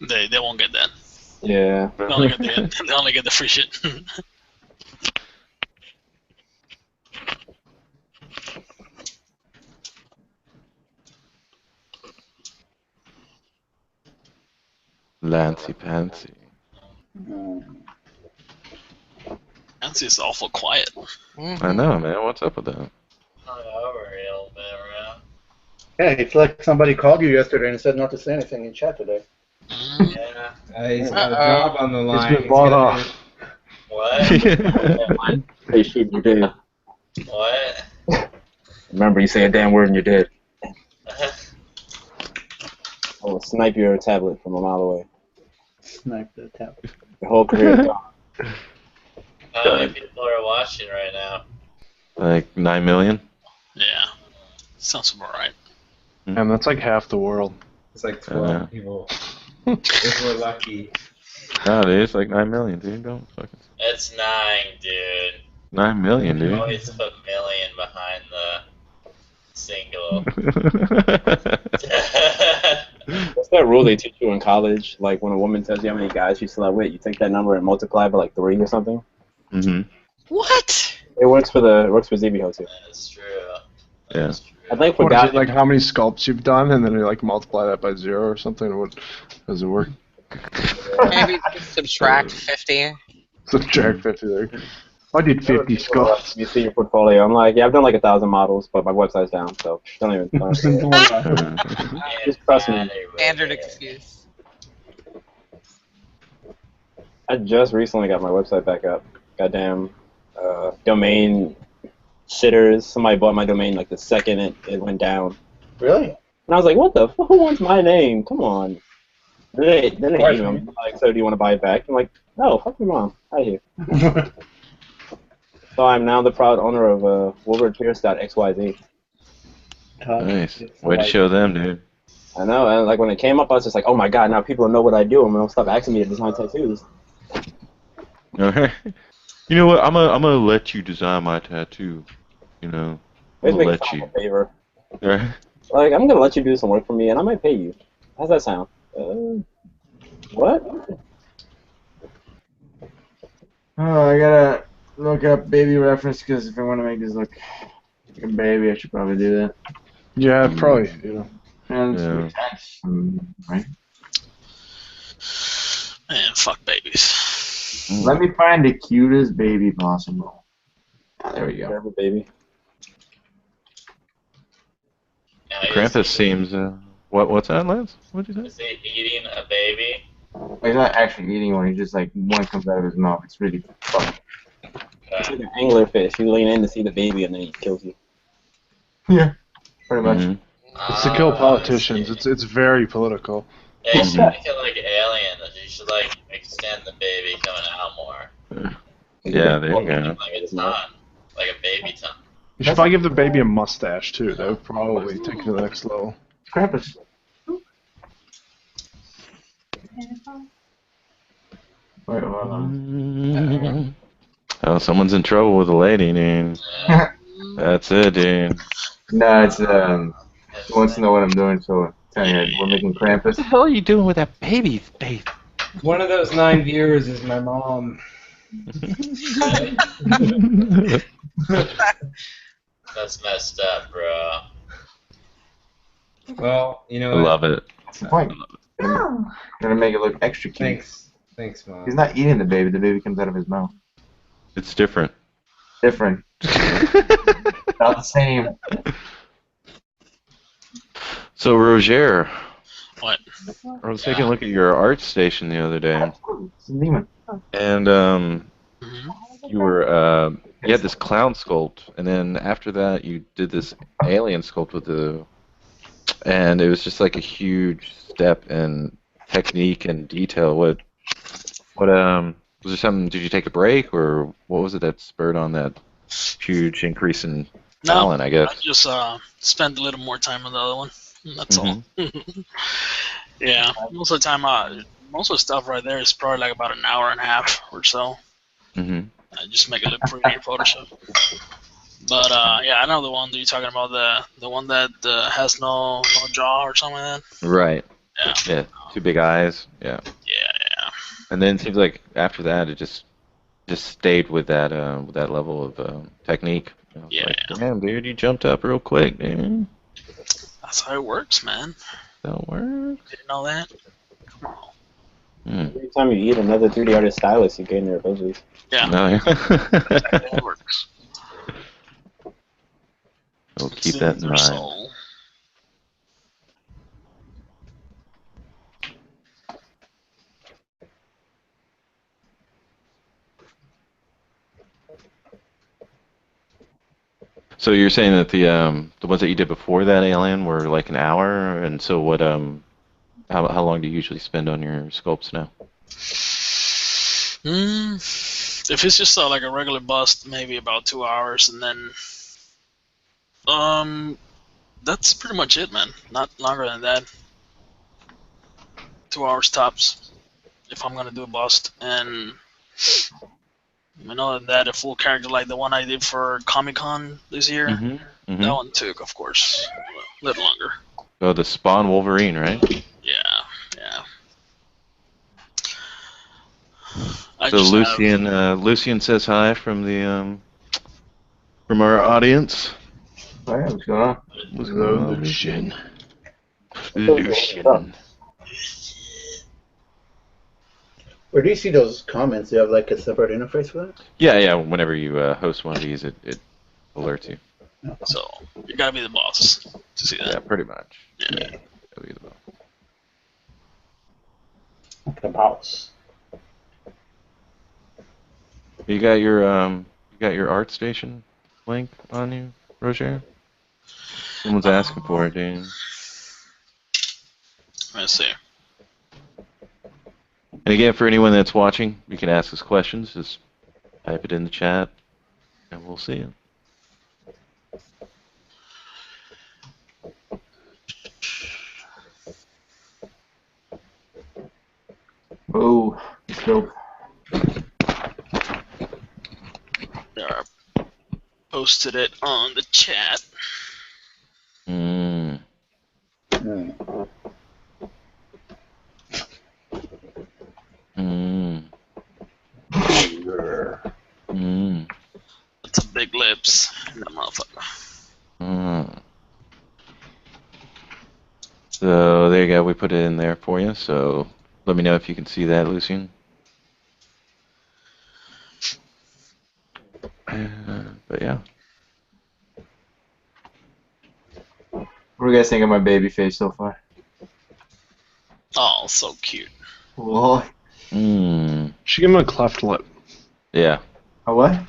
S9: They won't get that.
S8: Yeah.
S9: They only get the free shit.
S1: Lancy Pantsy.
S9: Nancy is awful quiet.
S1: I know, man. What's up with that?
S3: Over a little bit around.
S5: Yeah, it's like somebody called you yesterday and said not to say anything in chat today.
S3: Yeah.
S2: He's got a job on the line.
S6: He's been bought off.
S3: What?
S8: Hey, shoot, you're dead.
S3: What?
S8: Remember, you say a damn word and you're dead. I will snipe your tablet from a mile away.
S5: Snipe the tablet.
S8: Your whole career is gone.
S3: How many people are watching right now?
S1: Like 9 million?
S9: Yeah. Sounds about right.
S6: And that's like half the world.
S2: It's like 12 people. If we're lucky.
S1: No, dude, it's like 9 million, dude. Don't fucking.
S3: It's 9, dude.
S1: 9 million,
S3: You
S1: dude.
S3: always put million behind the single.
S8: What's that rule they teach you in college? Like when a woman tells you how many guys she slept with, you take that number and multiply by like 3 or something.
S4: What?
S8: It works for ZBrush too.
S3: That's true.
S1: Yeah.
S8: I think for
S6: What is
S8: guys,
S6: it, like how many sculpts you've done, and then you like multiply that by 0 or something? Or what does it work?
S4: Maybe just subtract 50.
S6: Subtract 50 there. I did 50 sculpts.
S8: you see your portfolio. I'm like, yeah, I've done like 1,000 models, but my website's down, so don't even. Just trust me.
S4: Standard excuse.
S8: I just recently got my website back up. Goddamn, domain shitters. Somebody bought my domain like the second it went down.
S5: Really?
S8: And I was like, what the fuck? Who wants my name? Come on. Then they emailed me like, so do you want to buy it back? I'm like, no, fuck your mom. Out of here. So I'm now the proud owner of WilbertPierce.xyz.
S1: Nice. Way to show them, dude.
S8: I know, and like when it came up, I was just like, oh my god, now people know what I do, and they'll stop asking me to design tattoos.
S1: Alright. You know what? I'm gonna let you design my tattoo. You know, I'm gonna let you.
S8: A favor.
S1: Right?
S8: Like, I'm gonna let you do some work for me, and I might pay you. How's that sound? What?
S7: Oh, I gotta look up baby reference because if I want to make this look like a baby, I should probably do that.
S6: Yeah, probably. You know.
S7: And
S1: Yeah.
S7: makes sense, right?
S9: Man, fuck babies.
S7: Let me find the cutest baby possible. Ah, there we go.
S8: Whatever, baby.
S1: Krampus seems. What's that, Lance? What'd you say?
S3: Is he eating a baby?
S7: He's not actually eating one. He's just like one comes out of his mouth. It's really fucking.
S8: It's like an anglerfish. You lean in to see the baby, and then he kills you.
S7: Yeah, pretty much.
S1: Mhm.
S6: It's to kill politicians. It's very political.
S3: Yeah, you should make it like Alien. You should like extend the baby coming out more.
S1: Yeah, there you go.
S3: Like it's not like a baby tongue.
S6: You should probably give the baby a mustache too. That would probably take it to the next level.
S7: Krampus. Wait, hold on.
S1: Oh, someone's in trouble with a lady, dude. That's it, dude.
S7: No, it's he wants to know what I'm doing, so tell you, we're making Krampus.
S1: What the hell are you doing with that baby face?
S2: One of those 9 viewers is my mom.
S3: That's messed up, bro.
S2: Well, you know
S1: I
S2: what?
S1: love it.
S7: That's the point. Gonna make it look extra cute.
S2: Thanks, Mom.
S7: He's not eating the baby comes out of his mouth.
S1: It's different.
S7: Different. Not the same.
S1: So, Roger,
S9: What?
S1: I was taking a look at your art station the other day,
S7: It's a demon.
S1: and you were you had this clown sculpt, and then after that you did this alien sculpt with and it was just like a huge step in technique and detail. What was there something? Did you take a break, or what was it that spurred on that huge increase in talent? I guess.
S9: I just spent a little more time on the other one. That's all. Yeah, most of the time, most of the stuff right there is probably like about an hour and a half or so. I just make it look pretty in Photoshop. But yeah, I know the one that you're talking about, the one that has no jaw or something like that.
S1: Right.
S9: Yeah.
S1: Yeah. Two big eyes. Yeah.
S9: Yeah.
S1: And then it seems like after that, it just stayed with that level of technique.
S9: Yeah.
S1: Like, damn, dude, you jumped up real quick, dude.
S9: That's how it works, man.
S1: That works.
S9: Didn't know that? Come on.
S8: Every time you eat another 3D artist stylus, you gain their abilities.
S9: Yeah.
S1: No, yeah.
S9: That works.
S1: We'll keep that in mind.
S9: Soul.
S1: So you're saying that the ones that you did before that alien were like an hour, and so what? How long do you usually spend on your sculpts now?
S9: If it's just like a regular bust, maybe about 2 hours, and then that's pretty much it, man. Not longer than that. 2 hours tops, if I'm gonna do a bust. And other than that, a full character like the one I did for Comic-Con this year, that one took, of course, a little longer.
S1: Oh, the Spawn Wolverine, right?
S9: Yeah.
S1: So Lucian says hi from the from our audience.
S7: All right, what's going on?
S1: What's going on, Lucian?
S5: Where do you see those comments? Do you have like a separate interface for that?
S1: Yeah. Whenever you host one of these, it alerts you.
S9: So you gotta be the boss to see that.
S1: Yeah, pretty much.
S9: Yeah.
S1: Gotta be the boss.
S8: The boss.
S1: You got your ArtStation link on you, Roger? Someone's asking for it, dude.
S9: Let's see.
S1: And again, for anyone that's watching, you can ask us questions. Just type it in the chat, and we'll see it.
S7: Oh, dope.
S9: I posted it on the chat. That's a big lips, that motherfucker.
S1: So there you go. We put it in there for you. So let me know if you can see that, Lucian. But yeah.
S7: What do you guys think of my baby face so far?
S9: Oh, so cute.
S7: Whoa.
S6: Should give him a cleft lip.
S1: Yeah.
S7: A what?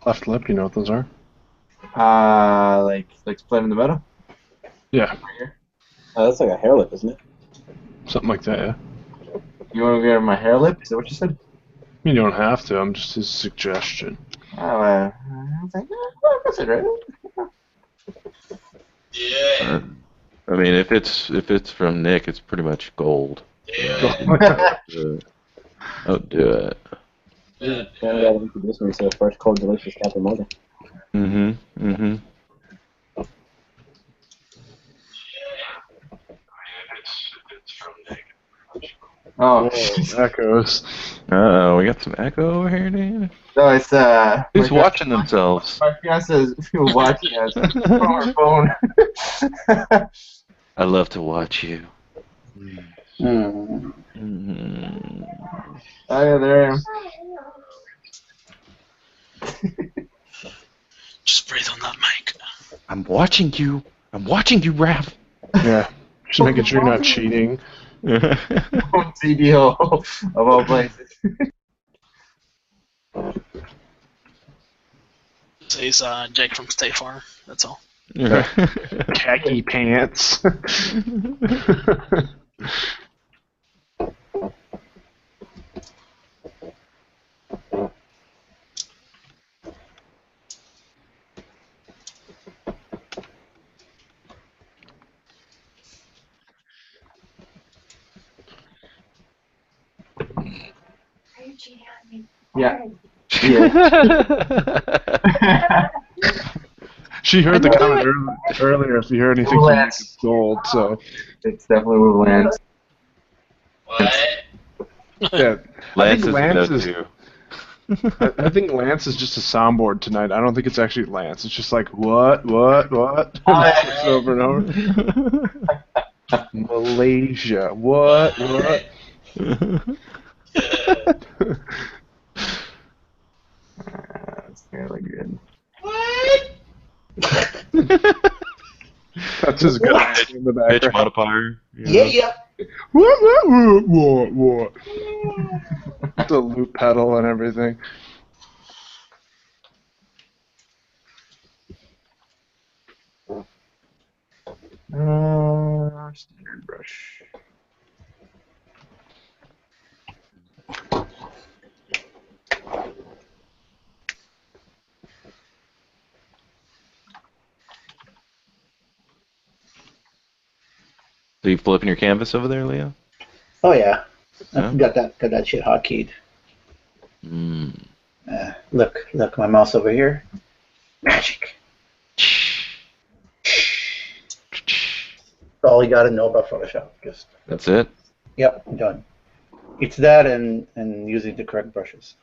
S6: Cleft lip, you know what those are?
S7: Like split in the middle?
S6: Yeah.
S7: Right here?
S8: That's like a hair lip, isn't it?
S6: Something like that, yeah.
S7: You want to get my hair lip? Is that what you said?
S6: You don't have to, I'm just his suggestion.
S7: Oh, I was like, consider it.
S3: Yeah.
S1: I mean, if it's from Nick, it's pretty much gold.
S3: Yeah.
S1: Don't do it.
S8: Yeah, gotta introduce me to the first cold delicious Captain Morgan.
S7: Oh,
S6: echoes.
S1: Uh-oh, we got some echo over here, dude.
S7: no, it's
S1: Who's watching themselves?
S7: My fiance is watching us from her phone.
S1: I love to watch you.
S7: Oh yeah, there I am.
S9: Just breathe on that mic.
S1: I'm watching you. I'm watching you, Raph.
S6: Yeah, just making sure you're not cheating.
S7: Phone CDO of all places.
S9: Says Jake from State Farm. That's all.
S6: Khaki pants.
S7: Yeah.
S6: She heard the comment earlier. If you hear anything from Nick, it's gold. So
S7: It's definitely with Lance.
S3: What?
S6: yeah,
S1: Lance is
S6: Lance
S1: a
S6: is.
S1: go-to.
S6: I think Lance is just a soundboard tonight. I don't think it's actually Lance. It's just like what, It's over and over. Malaysia, what?
S7: That's fairly good.
S6: That's his guy in the
S1: Pitch
S6: background.
S1: modifier.
S5: Yeah.
S6: What? The loop pedal and everything.
S7: Standard brush.
S1: So you flipping your canvas over there, Leo?
S5: Oh yeah.
S1: Yeah?
S5: Got that shit hotkeyed.
S1: Mm.
S5: Look, my mouse over here. Magic. That's all you gotta know about Photoshop. Just
S1: That's it?
S5: yep, done. It's that and using the correct brushes.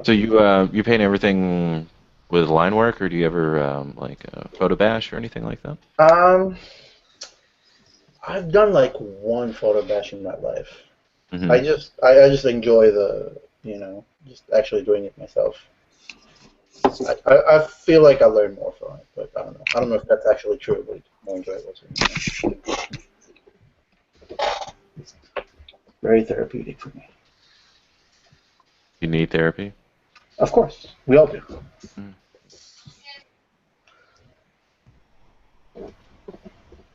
S1: So you paint everything with line work, or do you ever like photo bash or anything like that?
S5: I've done like one photo bash in my life.
S1: Mm-hmm.
S5: I just enjoy just actually doing it myself. I feel like I learn more from it, but I don't know. I don't know if that's actually true, but it's more enjoyable to me. It's very therapeutic for me.
S1: You need therapy?
S5: Of course, we all do.
S1: Mm.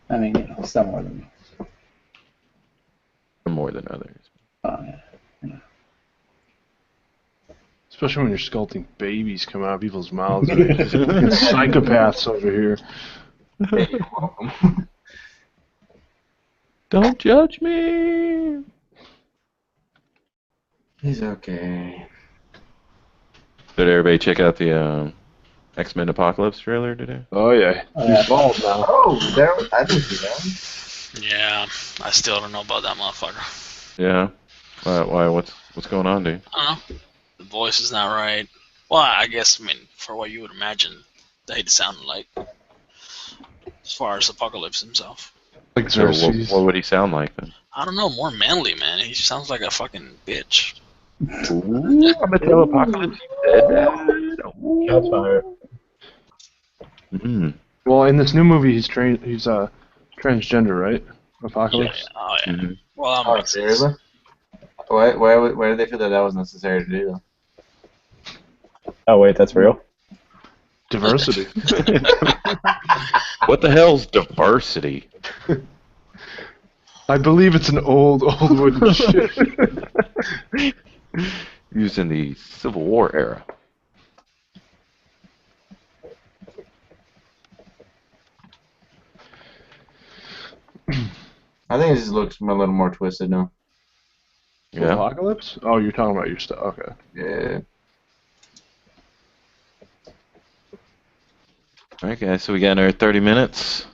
S5: I mean, some more than me.
S1: More than others.
S5: Yeah.
S6: Especially when you're sculpting babies come out of people's mouths. Right? It's psychopaths over here.
S7: Hey, you're welcome.
S1: Don't judge me.
S7: He's okay.
S1: Did everybody check out the X-Men Apocalypse trailer today?
S6: Oh yeah, he's bald now.
S7: Oh, I didn't see that.
S9: Yeah, I still don't know about that motherfucker.
S1: Yeah. Why? What's going on, dude?
S9: I don't know. The voice is not right. Well, I guess, for what you would imagine they'd sound like, as far as Apocalypse himself.
S6: Like
S1: So
S6: Xerxes.
S1: what would he sound like then?
S9: I don't know, more manly, man. He sounds like a fucking bitch.
S1: Ooh, I'm gonna tell Apocalypse he said that.
S8: Shots fired.
S1: Mm.
S6: Well, in this new movie, he's transgender, right? Apocalypse.
S9: Yeah. Oh, yeah.
S1: Mm-hmm.
S9: Well, that
S7: Oh,
S9: makes sense.
S7: seriously? Why did they feel that was necessary to do?
S8: Oh wait, that's real.
S6: Diversity.
S1: What the hell's diversity?
S6: I believe it's an old wooden ship.
S1: Used in the Civil War era.
S7: I think it just looks a little more twisted now.
S1: Yeah.
S6: Apocalypse? Oh, you're talking about your stuff. Okay.
S7: Yeah.
S1: All right, guys. So we got our 30 minutes.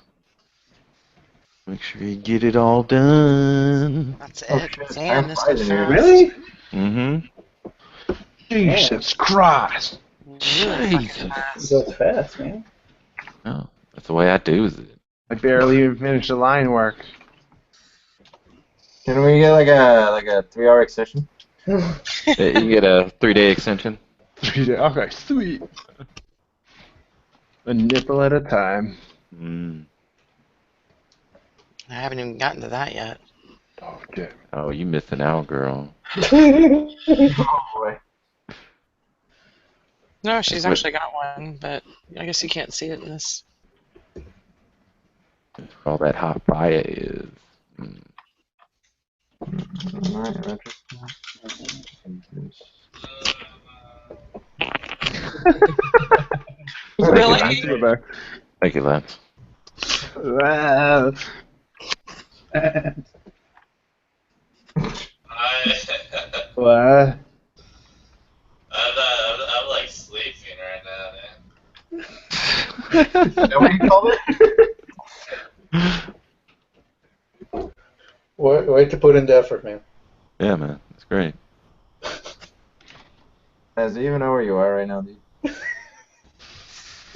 S1: Make sure you get it all done.
S4: That's
S7: Oh,
S4: it.
S7: shit,
S4: Damn,
S7: I'm
S4: this
S7: fine
S4: goes
S7: in here.
S4: fast.
S5: Really?
S1: Mm-hmm.
S6: Jesus Christ.
S4: Really fucking
S1: Jesus.
S4: fast.
S5: Goes fast, man.
S1: Oh, that's the way I do it.
S6: I barely even finished the line work.
S7: Can we get like a 3-hour extension?
S1: You get a 3-day extension.
S6: 3 days. Okay, sweet. A nipple at a time.
S1: Mm.
S4: I haven't even gotten to that yet.
S6: Oh, damn.
S1: Oh, you missing out, girl.
S7: Oh boy.
S4: No, she's
S1: What-
S4: actually got one, but I guess you can't see it in this.
S1: All that hot fire is. Mm.
S7: Alright,
S4: Really?
S6: Go back.
S1: Thank you, Lance.
S6: What?
S7: that what you called it?
S5: Way to put in the effort, man.
S1: Yeah, man, that's great.
S7: Do you even know where you are right now, dude?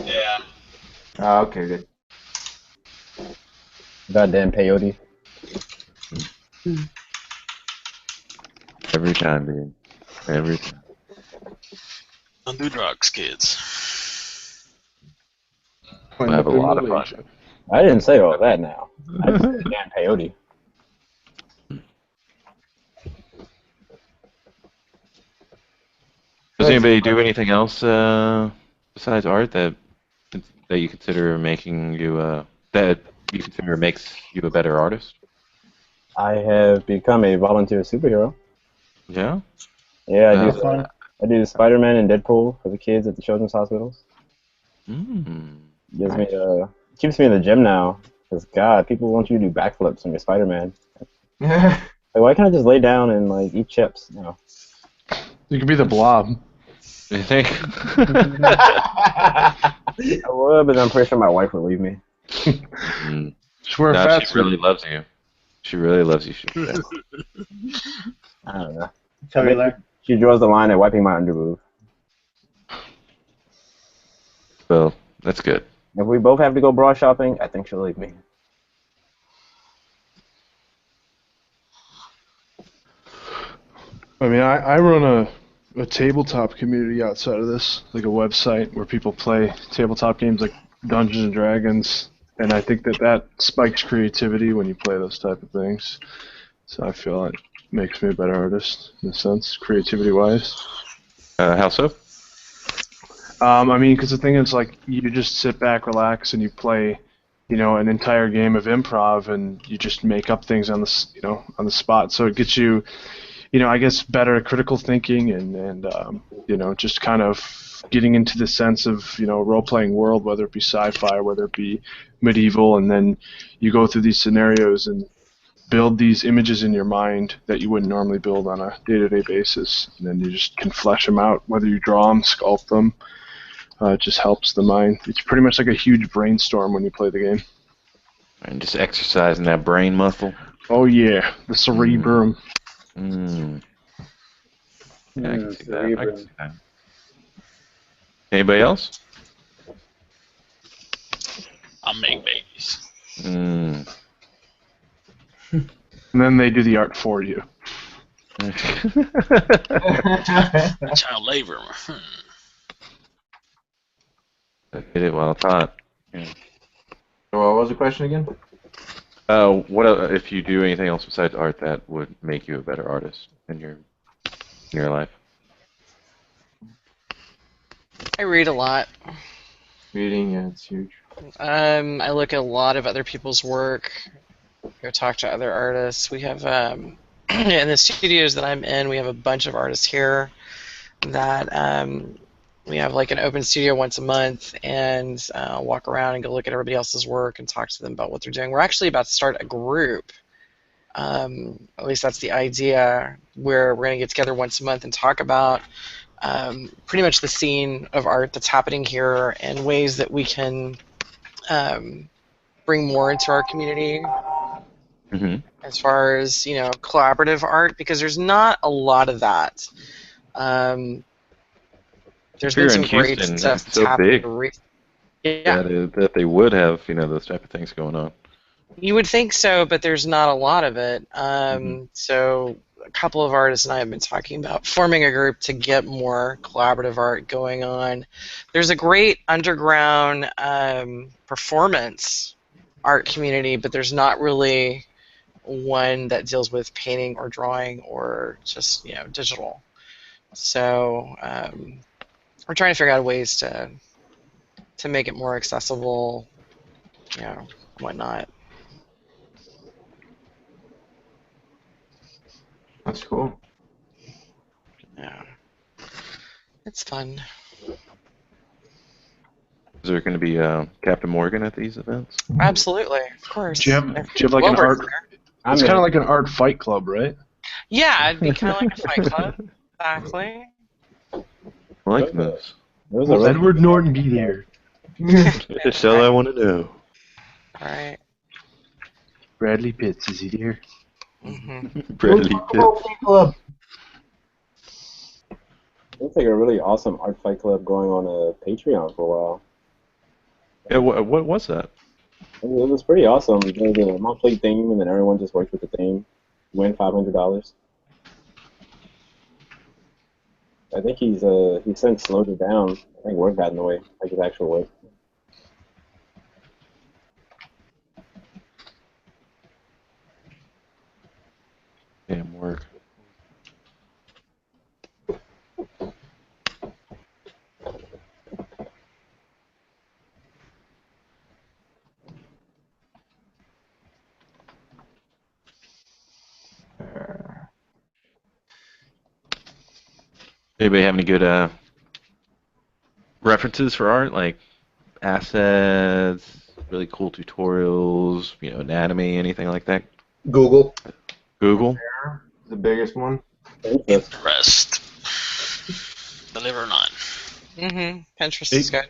S3: Yeah.
S7: Oh, okay, good.
S8: Goddamn peyote.
S1: Every time, dude. Every time.
S9: Don't do drugs, kids.
S1: We'll have a lot of fun.
S8: I didn't say all that now. I just said damn peyote.
S1: Does anybody do anything else besides art that you consider making you that you consider makes you a better artist?
S8: I have become a volunteer superhero.
S1: Yeah.
S8: Yeah, I do Spider-Man and Deadpool for the kids at the children's hospitals. Gives me keeps me in the gym now. Cause God, people want you to do backflips when you're Spider-Man. Like, why can't I just lay down and like eat chips? You know.
S6: You could be the Blob.
S1: You think?
S8: I would, but I'm pretty sure my wife would leave me.
S6: Just wear a
S1: No,
S6: fat
S1: she really loves you. She really loves you.
S8: I don't know.
S5: Tell me later.
S8: She draws the line at wiping my underboob.
S1: Well, that's good.
S8: If we both have to go bra shopping, I think she'll leave me.
S6: I mean, I run a tabletop community outside of this, like a website where people play tabletop games like Dungeons and Dragons, and I think that spikes creativity when you play those type of things. So I feel it makes me a better artist in a sense, creativity-wise.
S1: How so?
S6: I mean, because the thing is, like, you just sit back, relax, and you play, an entire game of improv, and you just make up things on the spot. So it gets you, I guess, better at critical thinking and just kind of getting into the sense of, role-playing world, whether it be sci-fi, whether it be medieval, and then you go through these scenarios and build these images in your mind that you wouldn't normally build on a day-to-day basis. And then you just can flesh them out, whether you draw them, sculpt them. It just helps the mind. It's pretty much like a huge brainstorm when you play the game.
S1: And just exercising that brain muscle.
S6: Oh yeah, the cerebrum.
S1: Yeah, I can see that. I can see that. Anybody else?
S9: I'll make babies.
S6: And then they do the art for you.
S9: Child labor.
S1: Hit it while it's hot. Yeah.
S7: So what was the question again?
S1: What if you do anything else besides art that would make you a better artist in your life?
S4: I read a lot.
S7: Reading, yeah, it's huge.
S4: I look at a lot of other people's work. Go talk to other artists. We have in the studios that I'm in, we have a bunch of artists here that we have like an open studio once a month, and walk around and go look at everybody else's work and talk to them about what they're doing. We're actually about to start a group. At least that's the idea, where we're going to get together once a month and talk about pretty much the scene of art that's happening here and ways that we can bring more into our community. As far as collaborative art, because there's not a lot of that. There's been some great stuff that's happened. Yeah,
S1: that they would have those type of things going on.
S4: You would think so, but there's not a lot of it. So a couple of artists and I have been talking about forming a group to get more collaborative art going on. There's a great underground performance art community, but there's not really one that deals with painting or drawing or just digital. So we're trying to figure out ways to make it more accessible, whatnot.
S7: That's cool.
S4: Yeah, it's fun.
S1: Is there going to be Captain Morgan at these events?
S4: Absolutely, of course.
S6: Do you have like an art? It's kind of like an art fight club, right?
S4: Yeah, it'd be kind of like a fight club. Exactly.
S1: I like those.
S6: Will Edward Norton be there?
S1: That's all I want to know.
S4: All right.
S6: Bradley Pitts, is he here?
S1: Bradley Pitts.
S7: Club.
S8: Looks like a really awesome art fight club going on a Patreon for a while.
S1: Yeah, what was that?
S8: It was pretty awesome. There's a monthly theme, and then everyone just works with the theme. Win $500. I think he's since slowed it down. I think work got in the way, like his actual work.
S1: Damn work. Anybody have any good references for art, like assets, really cool tutorials, anatomy, anything like that?
S5: Google.
S1: Google?
S7: The biggest one.
S9: Pinterest. Believe it or not.
S4: Pinterest is good.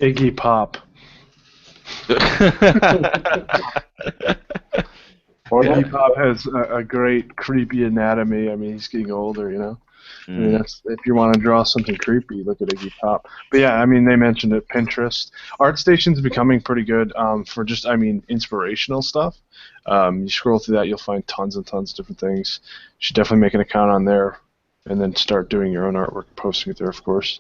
S6: Iggy Pop. Iggy Pop has a great creepy anatomy. I mean, he's getting older, I mean, that's, if you want to draw something creepy, look at Iggy Pop. But yeah, I mean, they mentioned it. Pinterest, ArtStation's becoming pretty good for just, inspirational stuff. You scroll through that, you'll find tons and tons of different things. You should definitely make an account on there, and then start doing your own artwork, posting it there, of course.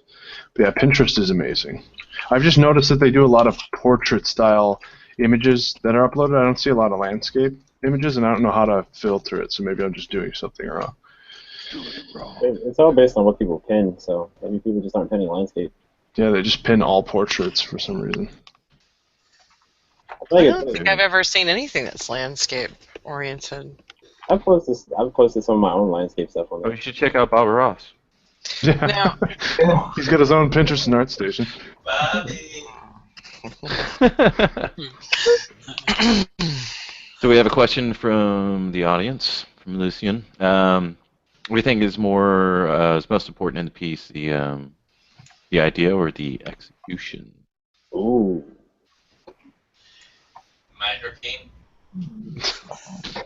S6: But yeah, Pinterest is amazing. I've just noticed that they do a lot of portrait-style images that are uploaded. I don't see a lot of landscape images, and I don't know how to filter it, so maybe I'm just doing something wrong.
S8: It's all based on what people pin, so maybe people just aren't pinning landscape.
S6: Yeah, they just pin all portraits for some reason.
S4: I don't think I've ever seen anything that's landscape oriented.
S8: I've posted some of my own landscape stuff on there.
S1: Oh, you should check out Bob Ross.
S6: Yeah. He's got his own Pinterest and ArtStation.
S3: Bobby.
S1: So we have a question from the audience, from Lucian. What do you think is most important in the piece, the idea or the execution?
S8: Ooh.
S3: Mind repeat?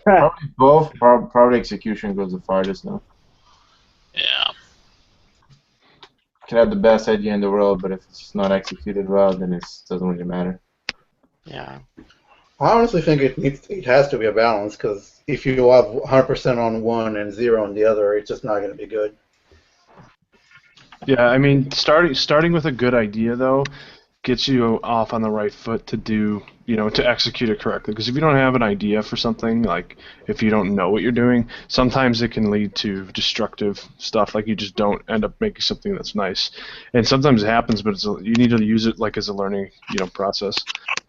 S7: Probably both. Probably execution goes the farthest now.
S9: Yeah.
S7: You can have the best idea in the world, but if it's not executed well, then it doesn't really matter.
S4: Yeah.
S5: I honestly think it has to be a balance, because if you have 100% on one and 0 on the other, it's just not going to be good.
S6: Yeah, I mean, starting with a good idea, though, gets you off on the right foot to do, to execute it correctly. Because if you don't have an idea for something, like if you don't know what you're doing, sometimes it can lead to destructive stuff. Like you just don't end up making something that's nice. And sometimes it happens, but you need to use it like as a learning, process.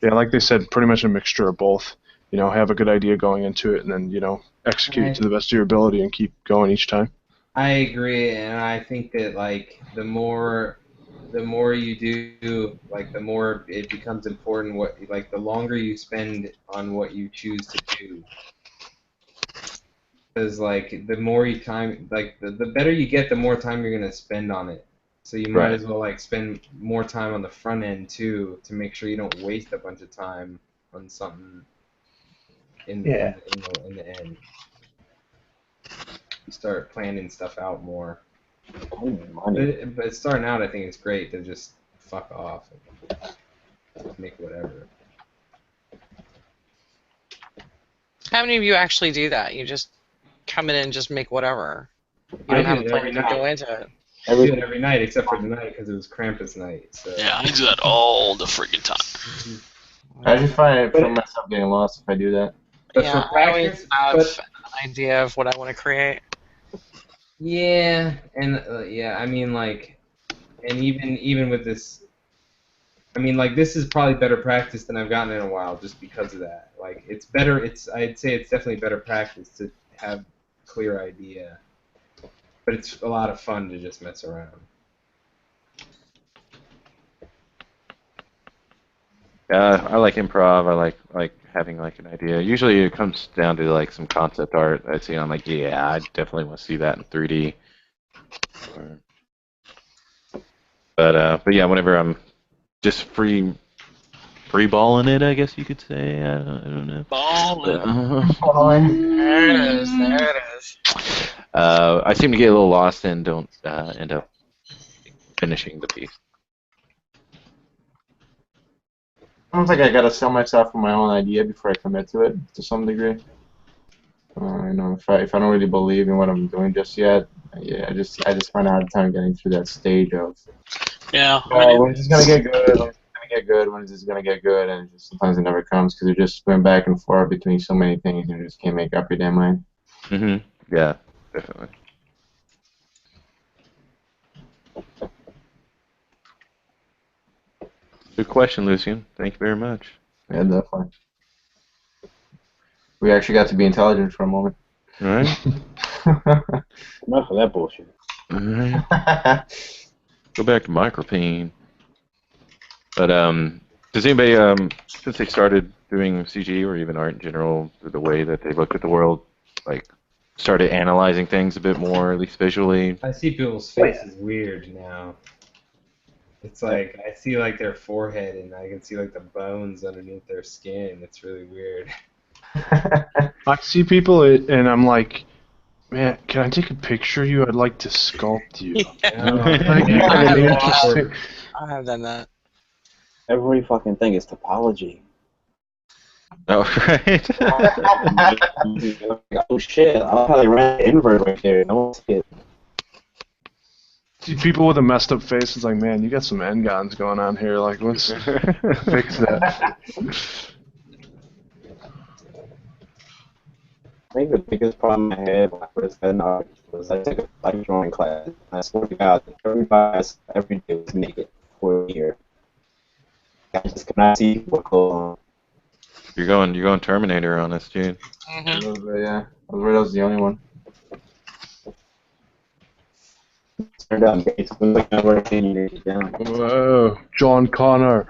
S6: Yeah, like they said, pretty much a mixture of both. Have a good idea going into it, and then execute it to the best of your ability and keep going each time.
S2: I agree, and I think that the more you do, the more it becomes important. The longer you spend on what you choose to do, because the more you time, the better you get, the more time you're gonna spend on it. So you might as well spend more time on the front end too, to make sure you don't waste a bunch of time on something in the end. You start planning stuff out more. But starting out, I think it's great to just fuck off and make whatever.
S4: How many of you actually do that? You just come in and just make whatever. You don't have a plan to go into it.
S2: I do it every night except for tonight because it was Krampus night. So.
S9: Yeah, I do that all the freaking time.
S7: I just find myself getting lost if I do that.
S2: But
S4: Yeah,
S2: for practice,
S4: I always have an idea of what I want to create.
S2: Yeah, and I mean and even with this, I mean this is probably better practice than I've gotten in a while, just because of that. It's better. I'd say it's definitely better practice to have a clear idea, but it's a lot of fun to just mess around.
S1: I like improv. I like having an idea. Usually it comes down to some concept art I see. I'm like, yeah, I definitely want to see that in 3D. But yeah, whenever I'm just free balling it, I guess you could say. I don't know.
S9: Ballin'.
S4: There it is. There it is.
S1: I seem to get a little lost and don't end up finishing the piece.
S7: Sounds like I gotta sell myself on my own idea before I commit to it to some degree. You know, if I don't really believe in what I'm doing just yet, yeah, I just find a hard time getting through that stage of when is this gonna get good, when is this gonna get good, when is this gonna get good, and just sometimes it never comes because you're just going back and forth between so many things and you just can't make up your damn mind.
S1: Yeah, definitely. Good question, Lucian. Thank you very much.
S7: Yeah, definitely. We actually got to be intelligent for a moment.
S1: All right.
S8: Enough of that bullshit.
S1: All right. Go back to micropene. But does anybody, since they started doing CG or even art in general, the way that they look at the world, like started analyzing things a bit more, at least visually?
S2: I see people's faces weird now. It's like I see like their forehead and I can see like the bones underneath their skin. It's really weird.
S6: I see people and I'm like, man, can I take a picture of you? I'd like to sculpt you.
S4: I have done that.
S8: Every fucking thing is topology.
S1: Oh, right.
S8: Oh shit! I'll probably run an invert right there. No one's it.
S6: See people with a messed up face. It's like, man, you got some N-gons going on here. Like, let's fix that.
S8: I think the biggest problem I had when I first got into art was I took a life drawing class. And I swear to God, every class every day was naked for a year. I just could not see what goes on.
S1: You're going Terminator on us, dude.
S7: Yeah, I was the only one.
S8: Turned out it was like never a naked down.
S6: Whoa, John Connor.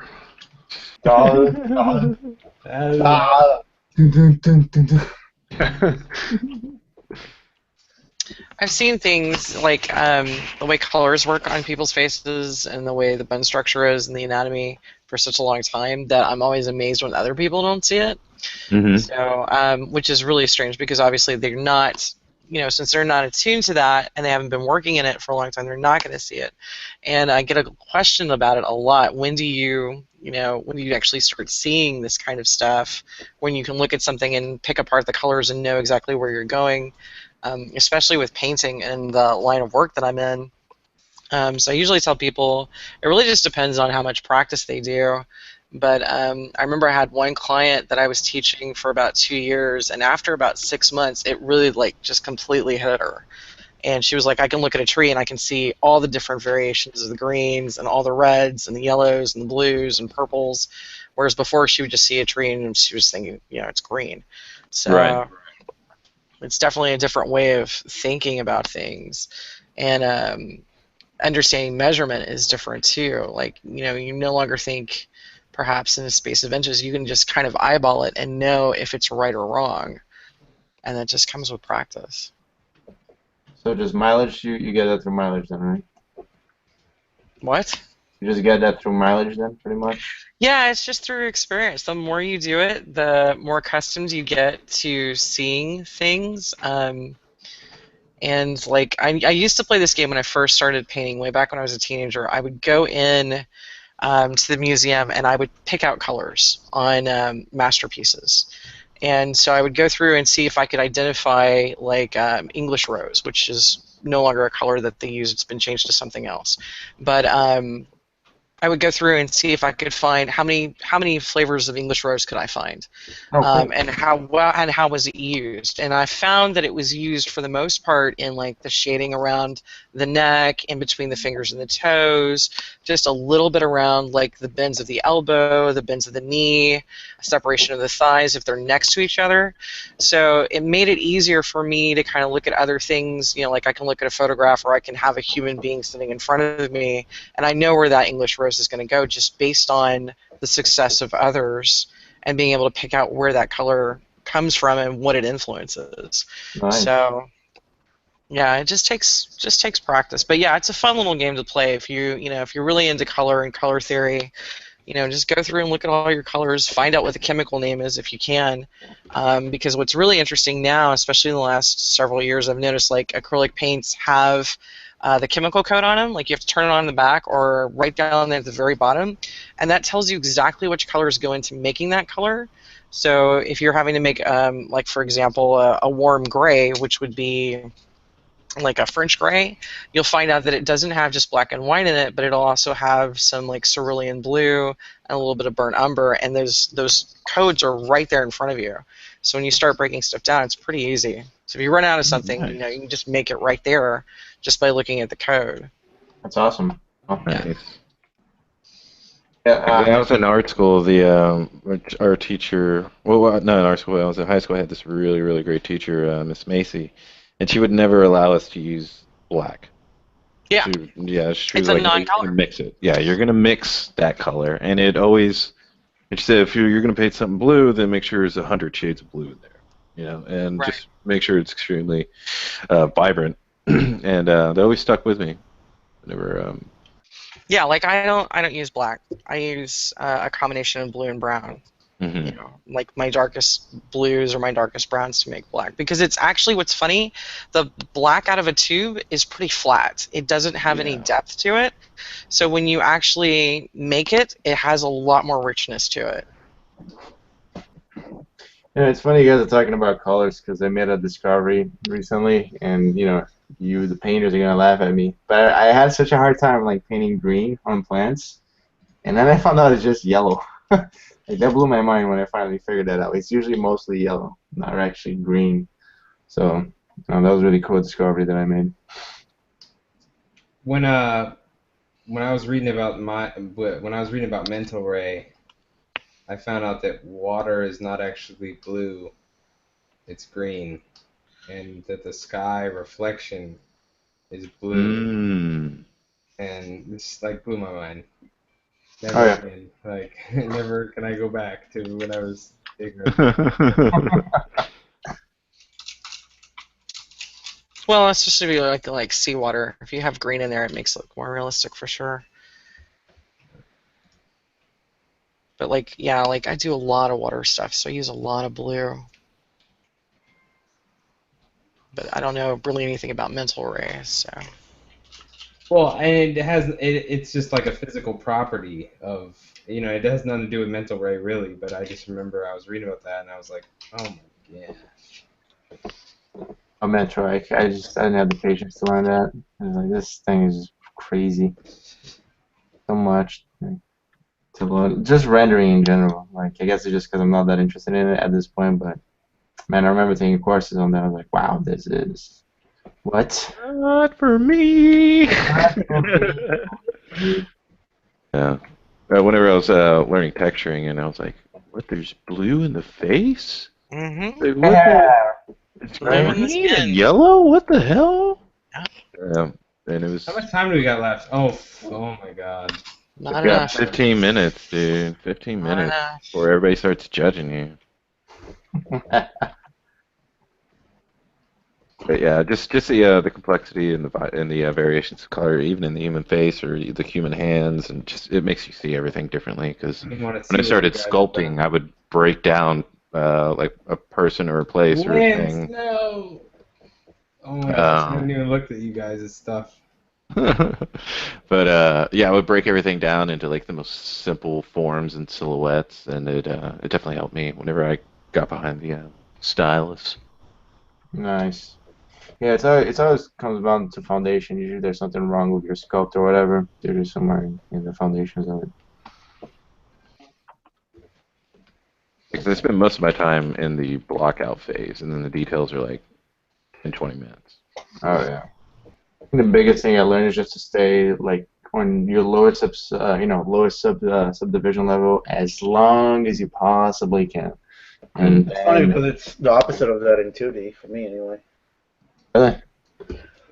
S4: I've seen things like the way colors work on people's faces and the way the bone structure is and the anatomy for such a long time that I'm always amazed when other people don't see it. So, which is really strange because obviously they're not, since they're not attuned to that and they haven't been working in it for a long time, they're not going to see it. And I get a question about it a lot. When do you actually start seeing this kind of stuff? When you can look at something and pick apart the colors and know exactly where you're going, especially with painting and the line of work that I'm in. So I usually tell people it really just depends on how much practice they do. But I remember I had one client that I was teaching for about 2 years, and after about 6 months, it really just completely hit her. And she was like, I can look at a tree and I can see all the different variations of the greens and all the reds and the yellows and the blues and purples, whereas before she would just see a tree and she was thinking, it's green. So it's definitely a different way of thinking about things. And understanding measurement is different too. Like, you no longer think perhaps in a space of inches. You can just kind of eyeball it and know if it's right or wrong. And that just comes with practice.
S7: So just mileage, you get that through mileage then, right?
S4: What?
S7: You just get that through mileage then, pretty much?
S4: Yeah, it's just through experience. The more you do it, the more accustomed you get to seeing things. And like I used to play this game when I first started painting way back when I was a teenager. I would go in to the museum and I would pick out colors on masterpieces. And so I would go through and see if I could identify like English rose, which is no longer a color that they use. It's been changed to something else. But I would go through and see if I could find how many flavors of English rose could I find, and how was it used. And I found that it was used for the most part in like the shading around the neck, in between the fingers and the toes, just a little bit around like the bends of the elbow, the bends of the knee, separation of the thighs if they're next to each other. So it made it easier for me to kind of look at other things, like I can look at a photograph or I can have a human being sitting in front of me and I know where that English rose is going to go just based on the success of others and being able to pick out where that color comes from and what it influences.
S7: Nice.
S4: So Yeah, it just takes practice. But yeah, it's a fun little game to play if if you're really into color and color theory. Just go through and look at all your colors, find out what the chemical name is if you can. Because what's really interesting now, especially in the last several years, I've noticed like acrylic paints have the chemical code on them. Like you have to turn it on in the back or right down there at the very bottom, and that tells you exactly which colors go into making that color. So if you're having to make, like for example, a warm gray, which would be like a French gray, you'll find out that it doesn't have just black and white in it, but it'll also have some like cerulean blue and a little bit of burnt umber, and those codes are right there in front of you. So when you start breaking stuff down, it's pretty easy. So if you run out of something,
S1: Nice.
S4: you can just make it right there just by looking at the code.
S7: That's awesome. Oh,
S1: Nice.
S7: yeah,
S1: When I was in art school, our teacher, well, not in art school, I was in high school, I had this really, really great teacher, Miss Macy, and she would never allow us to use black.
S4: Yeah.
S1: She was
S4: It's a
S1: like,
S4: non-color.
S1: you're gonna mix it. Yeah, you're going to mix that color. And and she said, if you're going to paint something blue, then make sure there's 100 shades of blue in there. And
S4: Right.
S1: just make sure it's extremely vibrant. And that always stuck with me. Whenever,
S4: Yeah, like I don't use black. I use a combination of blue and brown.
S1: mhm.
S4: Like my darkest blues or my darkest browns to make black, because it's actually, what's funny, the black out of a tube is pretty flat. It doesn't have any
S1: Yeah.
S4: depth to it. So when you actually make it, it has a lot more richness to it.
S7: it's funny you guys are talking about colors because I made a discovery recently, and you, the painters, are gonna laugh at me. But I had such a hard time like painting green on plants, and then I found out it's just yellow. Like, that blew my mind when I finally figured that out. It's usually mostly yellow, not actually green. So that was a really cool discovery that I made.
S2: When I was reading about mental ray, I found out that water is not actually blue, it's green, and that the sky reflection is blue, and this like blew my mind. Never
S7: Oh, yeah.
S2: again. Like never can I go back to when I was ignorant.
S4: Well, it's just to be like seawater. If you have green in there, it makes it look more realistic for sure. But like, yeah, like I do a lot of water stuff, so I use a lot of blue. But I don't know really anything about mental rays, so.
S2: Well, and it's just like a physical property of, it has nothing to do with mental ray really, but I just remember I was reading about that and I was like, oh my gosh.
S7: A Metro, I didn't have the patience to learn that. I was like, this thing is just crazy. So much to learn. Just rendering in general. Like, I guess it's just because I'm not that interested in it at this point, but man, I remember taking courses on that. I was like, wow, this is what?
S1: Not for me. Yeah. Whenever I was learning texturing, and I was like, "What? There's blue in the face?
S4: Mm-hmm.
S1: Like, what the? It's
S4: Blue in the
S1: green
S4: skin.
S1: and yellow? What the hell?"
S4: Yeah.
S1: And it was.
S2: How much time do we got left? Oh my god.
S4: Not
S1: We've got
S4: enough.
S1: 15 minutes, dude. 15
S4: Not
S1: minutes
S4: enough.
S1: before everybody starts judging you. But yeah, just the complexity and the variations of color, even in the human face or the human hands, and just it makes you see everything differently. Because when I started sculpting, I would break down like a person or a place or a thing.
S2: No. Oh my gosh, I haven't even looked at you guys' stuff.
S1: But yeah, I would break everything down into like the most simple forms and silhouettes, and it definitely helped me whenever I got behind the stylus.
S7: Nice. Yeah, it's always comes down to foundation. Usually there's something wrong with your sculpt or whatever. There's somewhere in the foundations of it.
S1: Because I spend most of my time in the blockout phase, and then the details are like in 20 minutes.
S7: Oh yeah. I think the biggest thing I learned is just to stay like on your lowest subdivision level as long as you possibly can. And
S5: It's funny because it's the opposite of that in 2D, for me anyway.
S7: Really?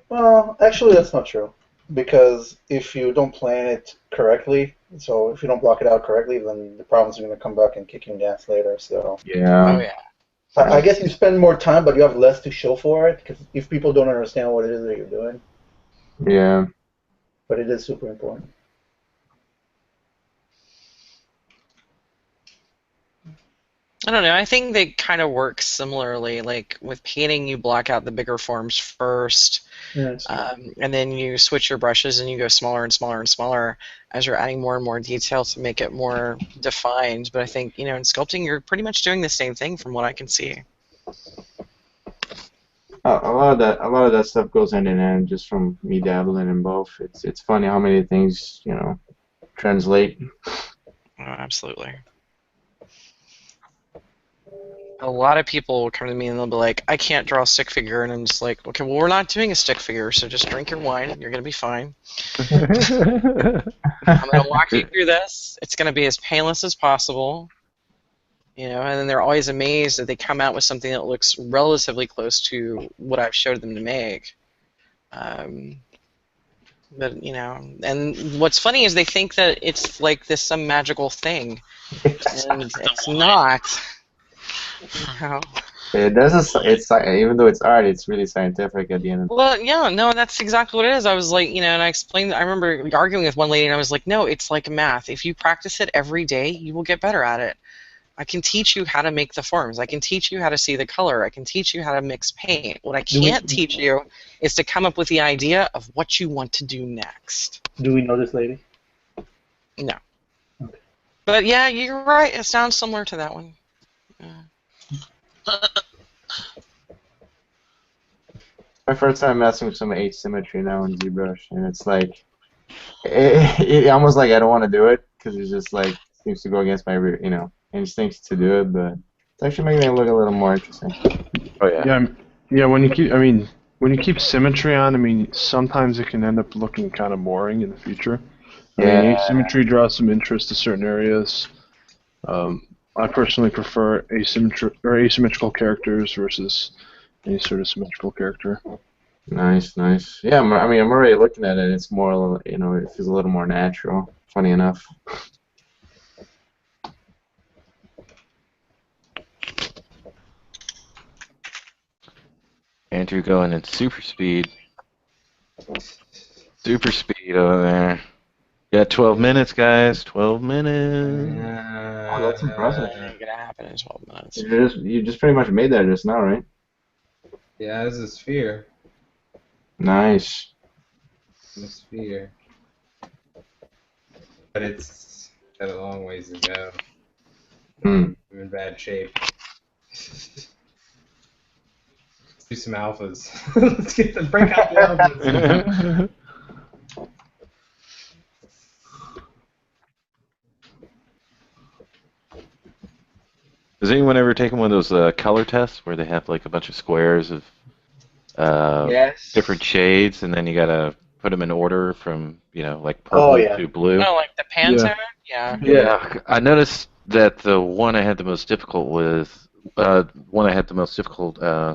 S5: Well, actually that's not true. Because if you don't plan it correctly, so if you don't block it out correctly, then the problems are going to come back and kick you in the ass later, so...
S7: Yeah.
S4: Oh yeah.
S5: I guess you spend more time, but you have less to show for it, because if people don't understand what it is that you're doing.
S7: Yeah.
S5: But it is super important.
S4: I don't know. I think they kind of work similarly. Like with painting, you block out the bigger forms first,
S5: Yes.
S4: and then you switch your brushes and you go smaller and smaller and smaller as you're adding more and more detail to make it more defined. But I think, in sculpting, you're pretty much doing the same thing from what I can see.
S7: A lot of that stuff goes hand in hand, just from me dabbling in both. It's funny how many things translate.
S4: Oh, absolutely. A lot of people will come to me and they'll be like, I can't draw a stick figure, and I'm just like, okay, well, we're not doing a stick figure, so just drink your wine and you're going to be fine. I'm going to walk you through this. It's going to be as painless as possible. And then they're always amazed that they come out with something that looks relatively close to what I've showed them to make. And what's funny is they think that it's like some magical thing, and it's not.
S7: It does. It's even though it's art, it's really scientific at the end.
S4: Well, yeah, no, that's exactly what it is. I was like, and I explained. I remember arguing with one lady, and I was like, no, it's like math. If you practice it every day, you will get better at it. I can teach you how to make the forms. I can teach you how to see the color. I can teach you how to mix paint. What I can't teach you is to come up with the idea of what you want to do next.
S5: Do we know this lady?
S4: No. Okay. But yeah, you're right. It sounds similar to that one.
S7: My first time messing with some asymmetry now in ZBrush, and it's like, it almost like I don't want to do it because it's just like seems to go against my instincts to do it, but it's actually making it look a little more interesting.
S1: Oh yeah.
S6: Yeah. When you keep symmetry on, sometimes it can end up looking kind of boring in the future. Asymmetry draws some interest to certain areas. I personally prefer asymmetrical characters versus any sort of symmetrical character.
S7: Nice. Yeah, I'm already looking at it. It's more, it feels a little more natural. Funny enough.
S1: Andrew going at super speed. Super speed over there. Got 12 minutes, guys. 12 minutes.
S7: Oh, that's impressive.
S4: Ain't gonna happen in 12 minutes.
S7: You just pretty much made that just now, right?
S2: Yeah, this is a sphere.
S7: Nice.
S2: A sphere. But it's got a long ways to go. I'm in bad shape. Let's do some alphas. Let's break out the alphas.
S1: Has anyone ever taken one of those color tests where they have like a bunch of squares of different shades, and then you gotta put them in order from like purple to blue?
S4: Oh, like the Pantone? Yeah.
S1: Yeah, I noticed that the one I had the most difficult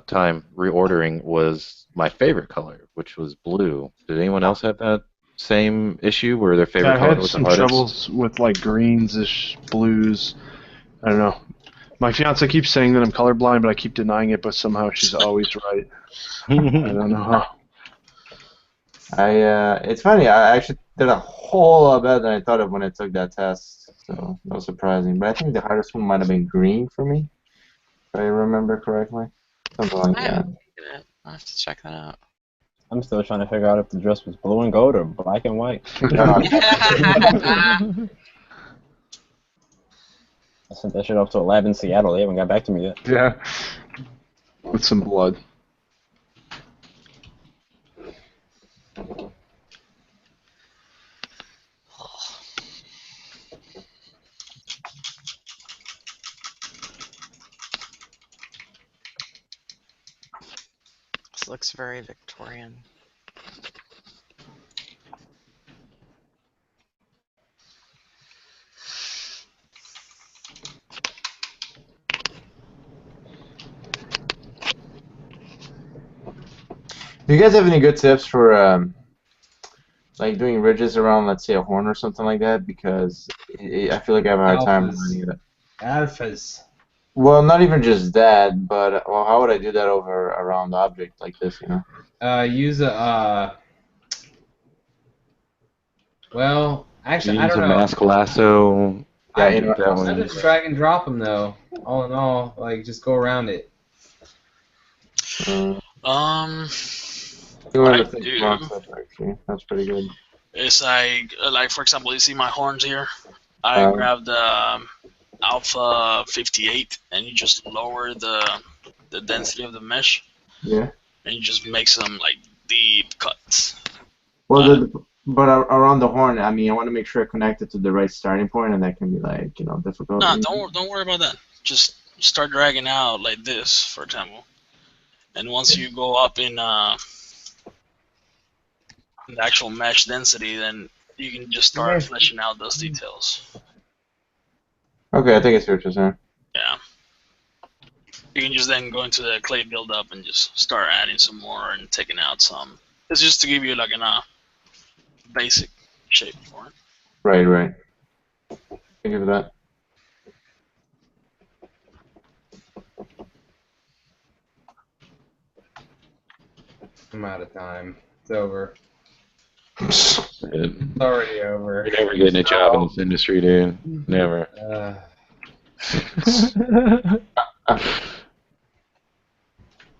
S1: time reordering was my favorite color, which was blue. Did anyone else have that same issue where their favorite color was the hardest?
S6: I had some troubles with like greens-ish, blues. I don't know. My fiance keeps saying that I'm colorblind, but I keep denying it. But somehow she's always right. I don't know how.
S7: It's funny. I actually did a whole lot better than I thought of when I took that test. So that was surprising. But I think the hardest one might have been green for me, if I remember correctly. Something like that.
S4: I'll have to check that out.
S8: I'm still trying to figure out if the dress was blue and gold or black and white. I sent that shit off to a lab in Seattle. They haven't got back to me yet.
S6: Yeah. With some blood.
S4: This looks very Victorian.
S7: Do you guys have any good tips for like doing ridges around, let's say, a horn or something like that? Because I feel like I have a hard time learning it.
S2: Alphas.
S7: Well, not even just that, but well, how would I do that over a round object like this? You know.
S2: Use a well, actually, I
S1: Use
S2: don't
S1: a
S2: know.
S1: mask lasso.
S7: Yeah,
S2: I
S7: you know.
S1: That
S2: I
S1: one.
S2: just drag and drop them though. All in all, like just go around it.
S7: You
S9: What
S7: want
S9: I
S7: to think
S9: do
S7: concept actually? That's pretty good.
S9: is like for example, you see my horns here. I grab the Alpha 58 and you just lower the density of the mesh
S7: Yeah.
S9: and you just make some like deep cuts.
S7: Well, but around the horn, I mean, I want to make sure I connect it to the right starting point, and that can be like, difficult.
S9: Nah, don't worry about that. Just start dragging out like this, for example. And once you go up in the actual mesh density, then you can just start fleshing out those details.
S7: Okay, I think I see what you're saying.
S9: Yeah. You can just then go into the clay buildup and just start adding some more and taking out some. It's just to give you like a basic shape for it.
S7: Right. Thank you for that.
S2: I'm out of time. It's over.
S1: It's
S2: It's already over.
S1: You're never getting a job in this industry, dude. Never.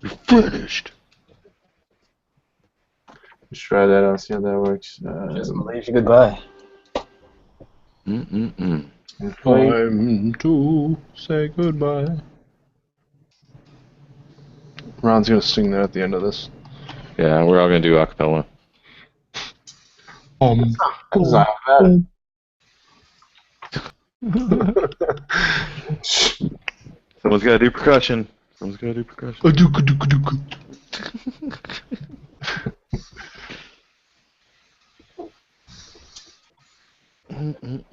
S1: You're finished.
S7: Let's try that out, see how that works.
S8: Just Malaysia goodbye.
S1: Mm-mm-mm.
S6: Time to say goodbye. Ron's gonna sing that at the end of this.
S1: Yeah, we're all gonna do acapella.
S7: That's not bad.
S1: Someone's gotta do percussion. Mm-mm-mm.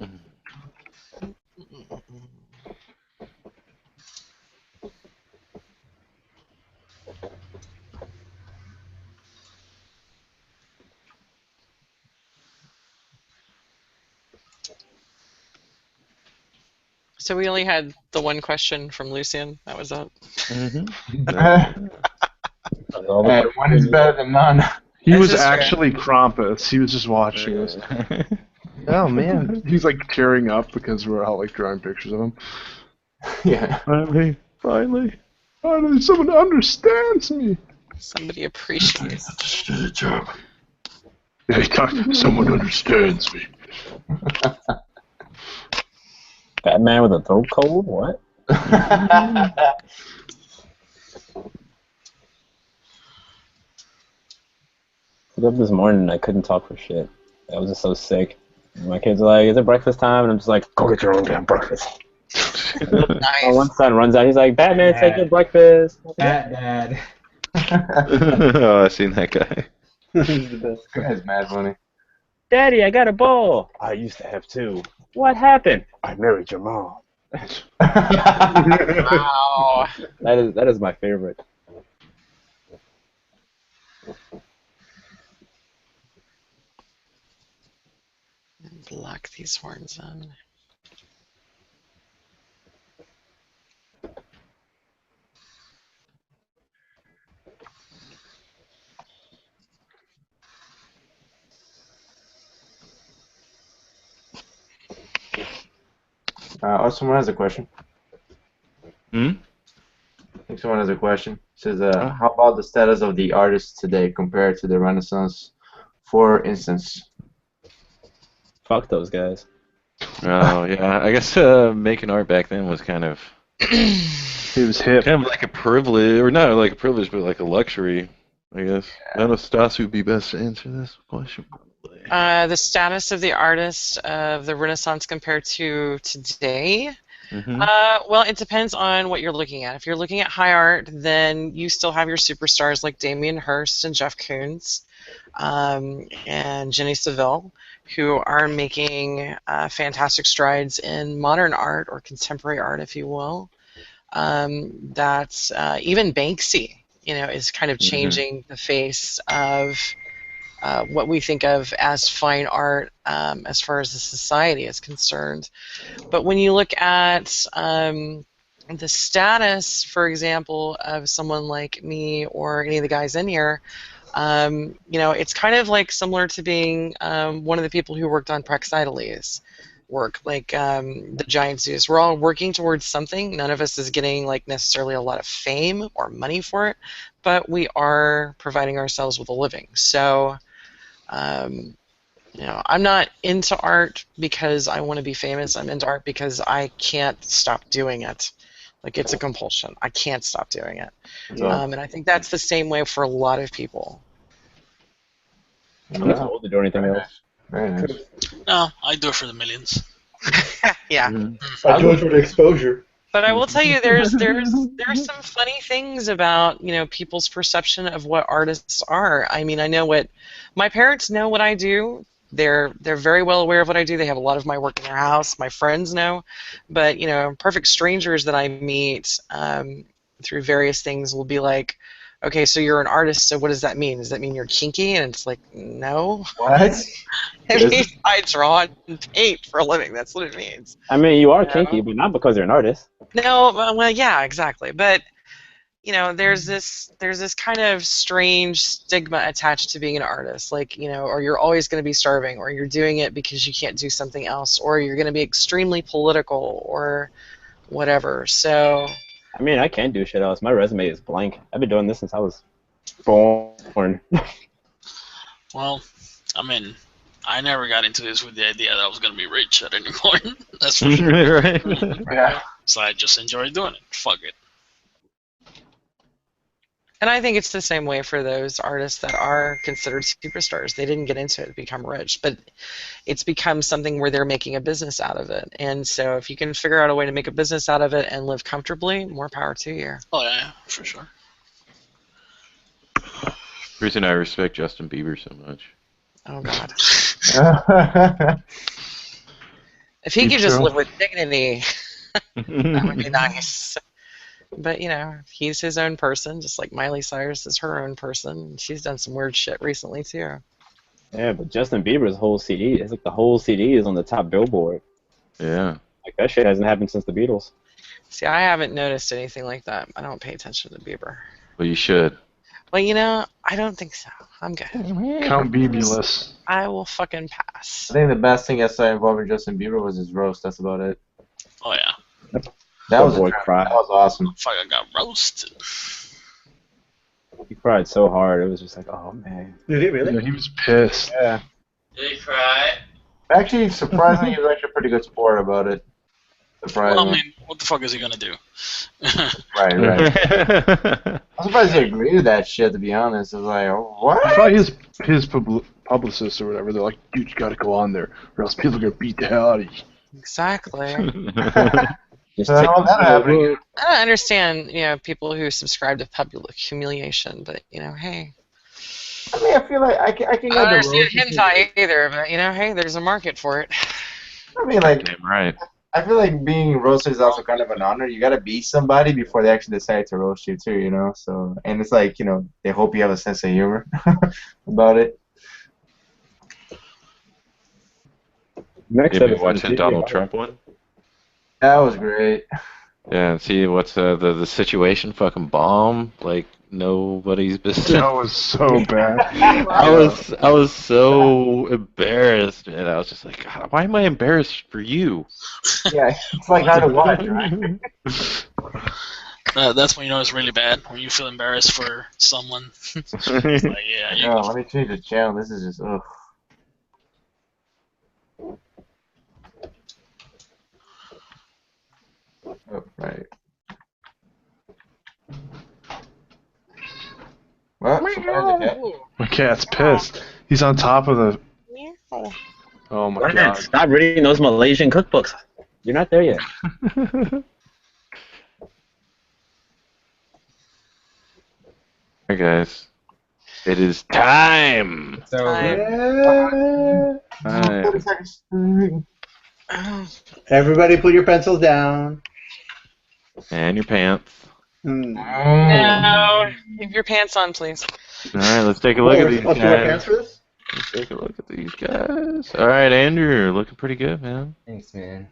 S4: So we only had the one question from Lucian. That was it.
S7: One is better than none.
S6: He
S4: This
S6: was
S4: is
S6: actually Krampus. He was just watching us.
S8: Oh man.
S6: He's like tearing up because we're all like drawing pictures of him.
S7: Yeah.
S6: Finally, someone understands me.
S4: Somebody appreciates.
S6: Yeah, someone understands me.
S8: Batman with a throat cold? What? Woke up this morning and I couldn't talk for shit. I was just so sick. And my kids are like, "Is it breakfast time?" And I'm just like, "Go get your own damn breakfast." My one son runs out. He's like, "Batman, take your breakfast."
S2: Fat Dad.
S1: Oh, I've seen that guy.
S8: He's the best.
S7: That's mad funny.
S8: Daddy, I got a ball. I used to have two. What happened? I married your mom.
S4: Wow.
S8: That is my favorite.
S4: Block these horns in.
S7: Someone has a question.
S1: Hmm?
S7: I think someone has a question. It says, how about the status of the artists today compared to the Renaissance, for instance?
S8: Fuck those guys.
S1: Oh yeah, I guess making art back then was kind of
S6: He was hip.
S1: kind of like a privilege, or not like a privilege, but like a luxury, I guess. I don't know, Stas would be best to answer this question.
S4: The status of the artist of the Renaissance compared to today.
S1: Mm-hmm.
S4: Well, it depends on what you're looking at. If you're looking at high art, then you still have your superstars like Damien Hirst and Jeff Koons and Jenny Saville, who are making fantastic strides in modern art, or contemporary art, if you will. That's even Banksy, is kind of changing the face of what we think of as fine art as far as the society is concerned. But when you look at the status, for example, of someone like me or any of the guys in here, it's kind of like similar to being one of the people who worked on Praxiteles work, like the Giant Zeus. We're all working towards something. None of us is getting like necessarily a lot of fame or money for it, but we are providing ourselves with a living. So, I'm not into art because I want to be famous. I'm into art because I can't stop doing it. Like, it's a compulsion. I can't stop doing it. And I think that's the same way for a lot of people.
S8: I'm not old to do anything else.
S7: Very nice.
S9: No, I do it for the millions.
S4: Yeah.
S5: I do it for the exposure.
S4: But I will tell you, there's some funny things about people's perception of what artists are. I mean, I know what my parents know what I do. They're very well aware of what I do. They have a lot of my work in their house. My friends know, but perfect strangers that I meet through various things will be like, okay, so you're an artist, so what does that mean? Does that mean you're kinky? And it's like, no.
S7: What?
S4: It means I draw and paint for a living. That's what it means.
S8: I mean, you are kinky, but not because you're an artist.
S4: No, well, yeah, exactly. But there's this kind of strange stigma attached to being an artist, like or you're always going to be starving, or you're doing it because you can't do something else, or you're going to be extremely political, or whatever. So.
S8: I mean, I can't do shit else. My resume is blank. I've been doing this since I was born.
S9: Well, I mean, I never got into this with the idea that I was going to be rich at any point. That's for sure.
S1: Right.
S7: Yeah.
S9: So I just enjoy doing it. Fuck it.
S4: And I think it's the same way for those artists that are considered superstars. They didn't get into it to become rich, but it's become something where they're making a business out of it. And so if you can figure out a way to make a business out of it and live comfortably, more power to you.
S9: Oh, yeah, for sure.
S1: The reason I respect Justin Bieber so much.
S4: Oh, God. If he could just live with dignity, that would be nice. But, he's his own person, just like Miley Cyrus is her own person. She's done some weird shit recently, too.
S8: Yeah, but Justin Bieber's whole CD, it's like the whole CD is on the top Billboard.
S1: Yeah.
S8: Like, that shit hasn't happened since the Beatles.
S4: See, I haven't noticed anything like that. I don't pay attention to Bieber.
S1: Well, you should.
S4: Well, I don't think so. I'm good.
S6: Count Bieberless.
S4: I will fucking pass.
S7: I think the best thing I saw involving Justin Bieber was his roast. That's about it.
S9: Oh, yeah.
S7: That was
S8: cried.
S7: That was awesome.
S9: Fucking got roasted.
S8: He cried so hard. It was just like, oh, man.
S5: Did he really?
S6: Yeah, he was pissed.
S7: Yeah.
S3: Did he cry?
S7: Actually, surprisingly, he was actually a pretty good sport about it. Surprisingly.
S9: Well, I mean, what the fuck is he gonna do?
S7: Right. I'm surprised he agreed to that shit, to be honest. I was like, what?
S6: I thought his publicist or whatever, they're like, dude, you gotta go on there, or else people are gonna beat the hell out of you.
S4: Exactly.
S8: Just
S7: I don't know that happening.
S4: I don't understand, people who subscribe to public humiliation, but, hey.
S7: I mean, I feel like I can
S4: I
S7: get
S4: don't
S7: the
S4: understand
S7: roast.
S4: hentai either, but, hey, there's a market for it.
S7: I mean, like,
S1: Damn right.
S7: I feel like being roasted is also kind of an honor. You gotta be somebody before they actually decide to roast you too, So, and it's like, they hope you have a sense of humor about it.
S8: Next
S1: Maybe
S8: episode,
S1: watching Donald Trump one.
S7: That was great.
S1: Yeah, and see what's the situation fucking bomb, like nobody's business.
S6: That was so bad.
S1: I was so embarrassed, and I was just like, God, why am I embarrassed for you?
S7: Yeah, it's like hard to watch, right?
S9: That's when you know it's really bad, when you feel embarrassed for someone. It's like, yeah, you
S7: No, let me change the channel. This is just, ugh. Oh, right. What?
S6: My cat's pissed. He's on top of the. Oh my god.
S8: Stop reading those Malaysian cookbooks. You're not there yet.
S1: Hey guys, it is time.
S2: So
S1: Time.
S5: Everybody put your pencils down.
S1: And your pants.
S4: No, leave your pants on, please.
S1: All right, let's take a look at these
S5: I'll wear
S1: guys.
S5: pants for this?
S1: Let's take a look at these guys. All right, Andrew, looking pretty good, man.
S2: thanks, man.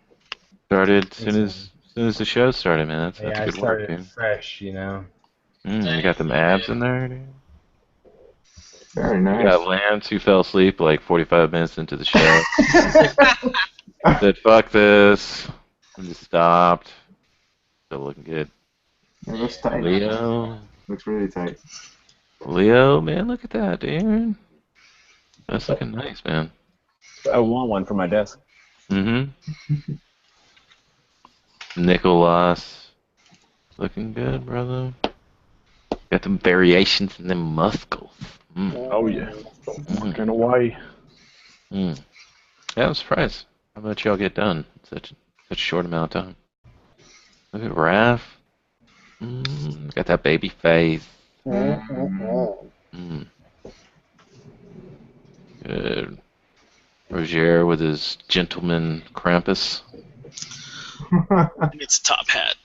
S1: Started as soon as the show started, man. That's
S2: Yeah, I
S1: good work,
S2: started
S1: dude.
S2: fresh, you know.
S1: You got them abs in there, dude.
S7: Very
S1: You
S7: nice.
S1: got Lance who fell asleep like 45 minutes into the show. Said, fuck this. And just stopped. Still looking good.
S7: It looks tight.
S1: Leo.
S7: Looks really tight.
S1: Leo, man, look at that, dude. That's looking nice, man.
S8: I want one for my desk.
S1: Mm-hmm. Nicholas. Looking good, brother. Got them variations in them muscles.
S6: Oh yeah. Working away.
S1: Yeah, I'm surprised how much y'all get done in such a short amount of time. Look at Raph. Got that baby face. Good. Roger with his gentleman Krampus.
S9: It's a top hat.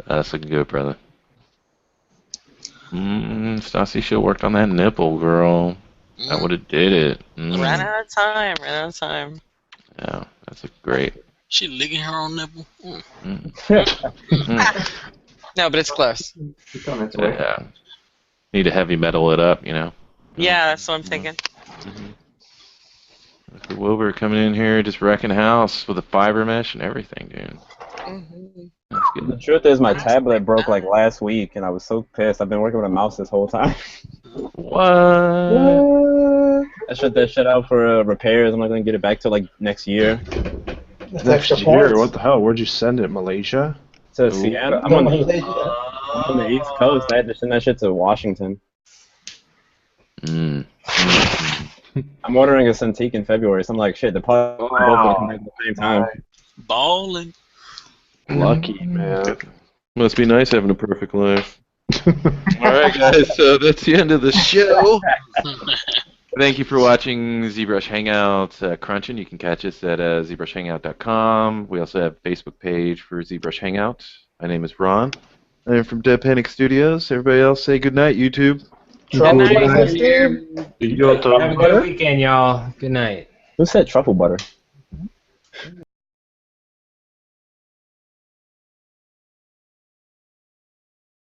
S1: That's looking good, brother. Stacy should have worked on that nipple, girl. That would have did it.
S4: Ran out of time.
S1: Yeah, that's great.
S9: She licking her own nipple.
S4: No, but it's close.
S1: Yeah. Need to heavy metal it up, you know.
S4: Yeah, that's what I'm thinking.
S1: Look at Wilbert coming in here, just wrecking house with a fiber mesh and everything, dude. That's good.
S8: The truth is, my tablet broke like last week, and I was so pissed. I've been working with a mouse this whole time.
S1: What?
S8: I shut that shit out for repairs. I'm not gonna get it back till like next year.
S5: That's
S6: Next
S5: extra
S6: year?
S5: parts.
S6: What the hell? Where'd you send it? Malaysia?
S8: To Seattle. I'm on the East Coast. I had to send that shit to Washington. I'm ordering a Cintiq in February, so I'm like, shit, they're probably both gonna come back at the same time.
S9: Balling.
S6: Lucky, man.
S1: Must be nice having a perfect life. Alright, guys, so that's the end of the show. Thank you for watching ZBrush Hangout Crunchin. You can catch us at ZBrushHangout.com. We also have a Facebook page for ZBrush Hangout. My name is Ron. I am from Dead Panic Studios. Everybody else say goodnight, YouTube.
S2: Good night.
S6: You go to
S2: Have a good weekend, y'all. Good night.
S8: Who said truffle butter?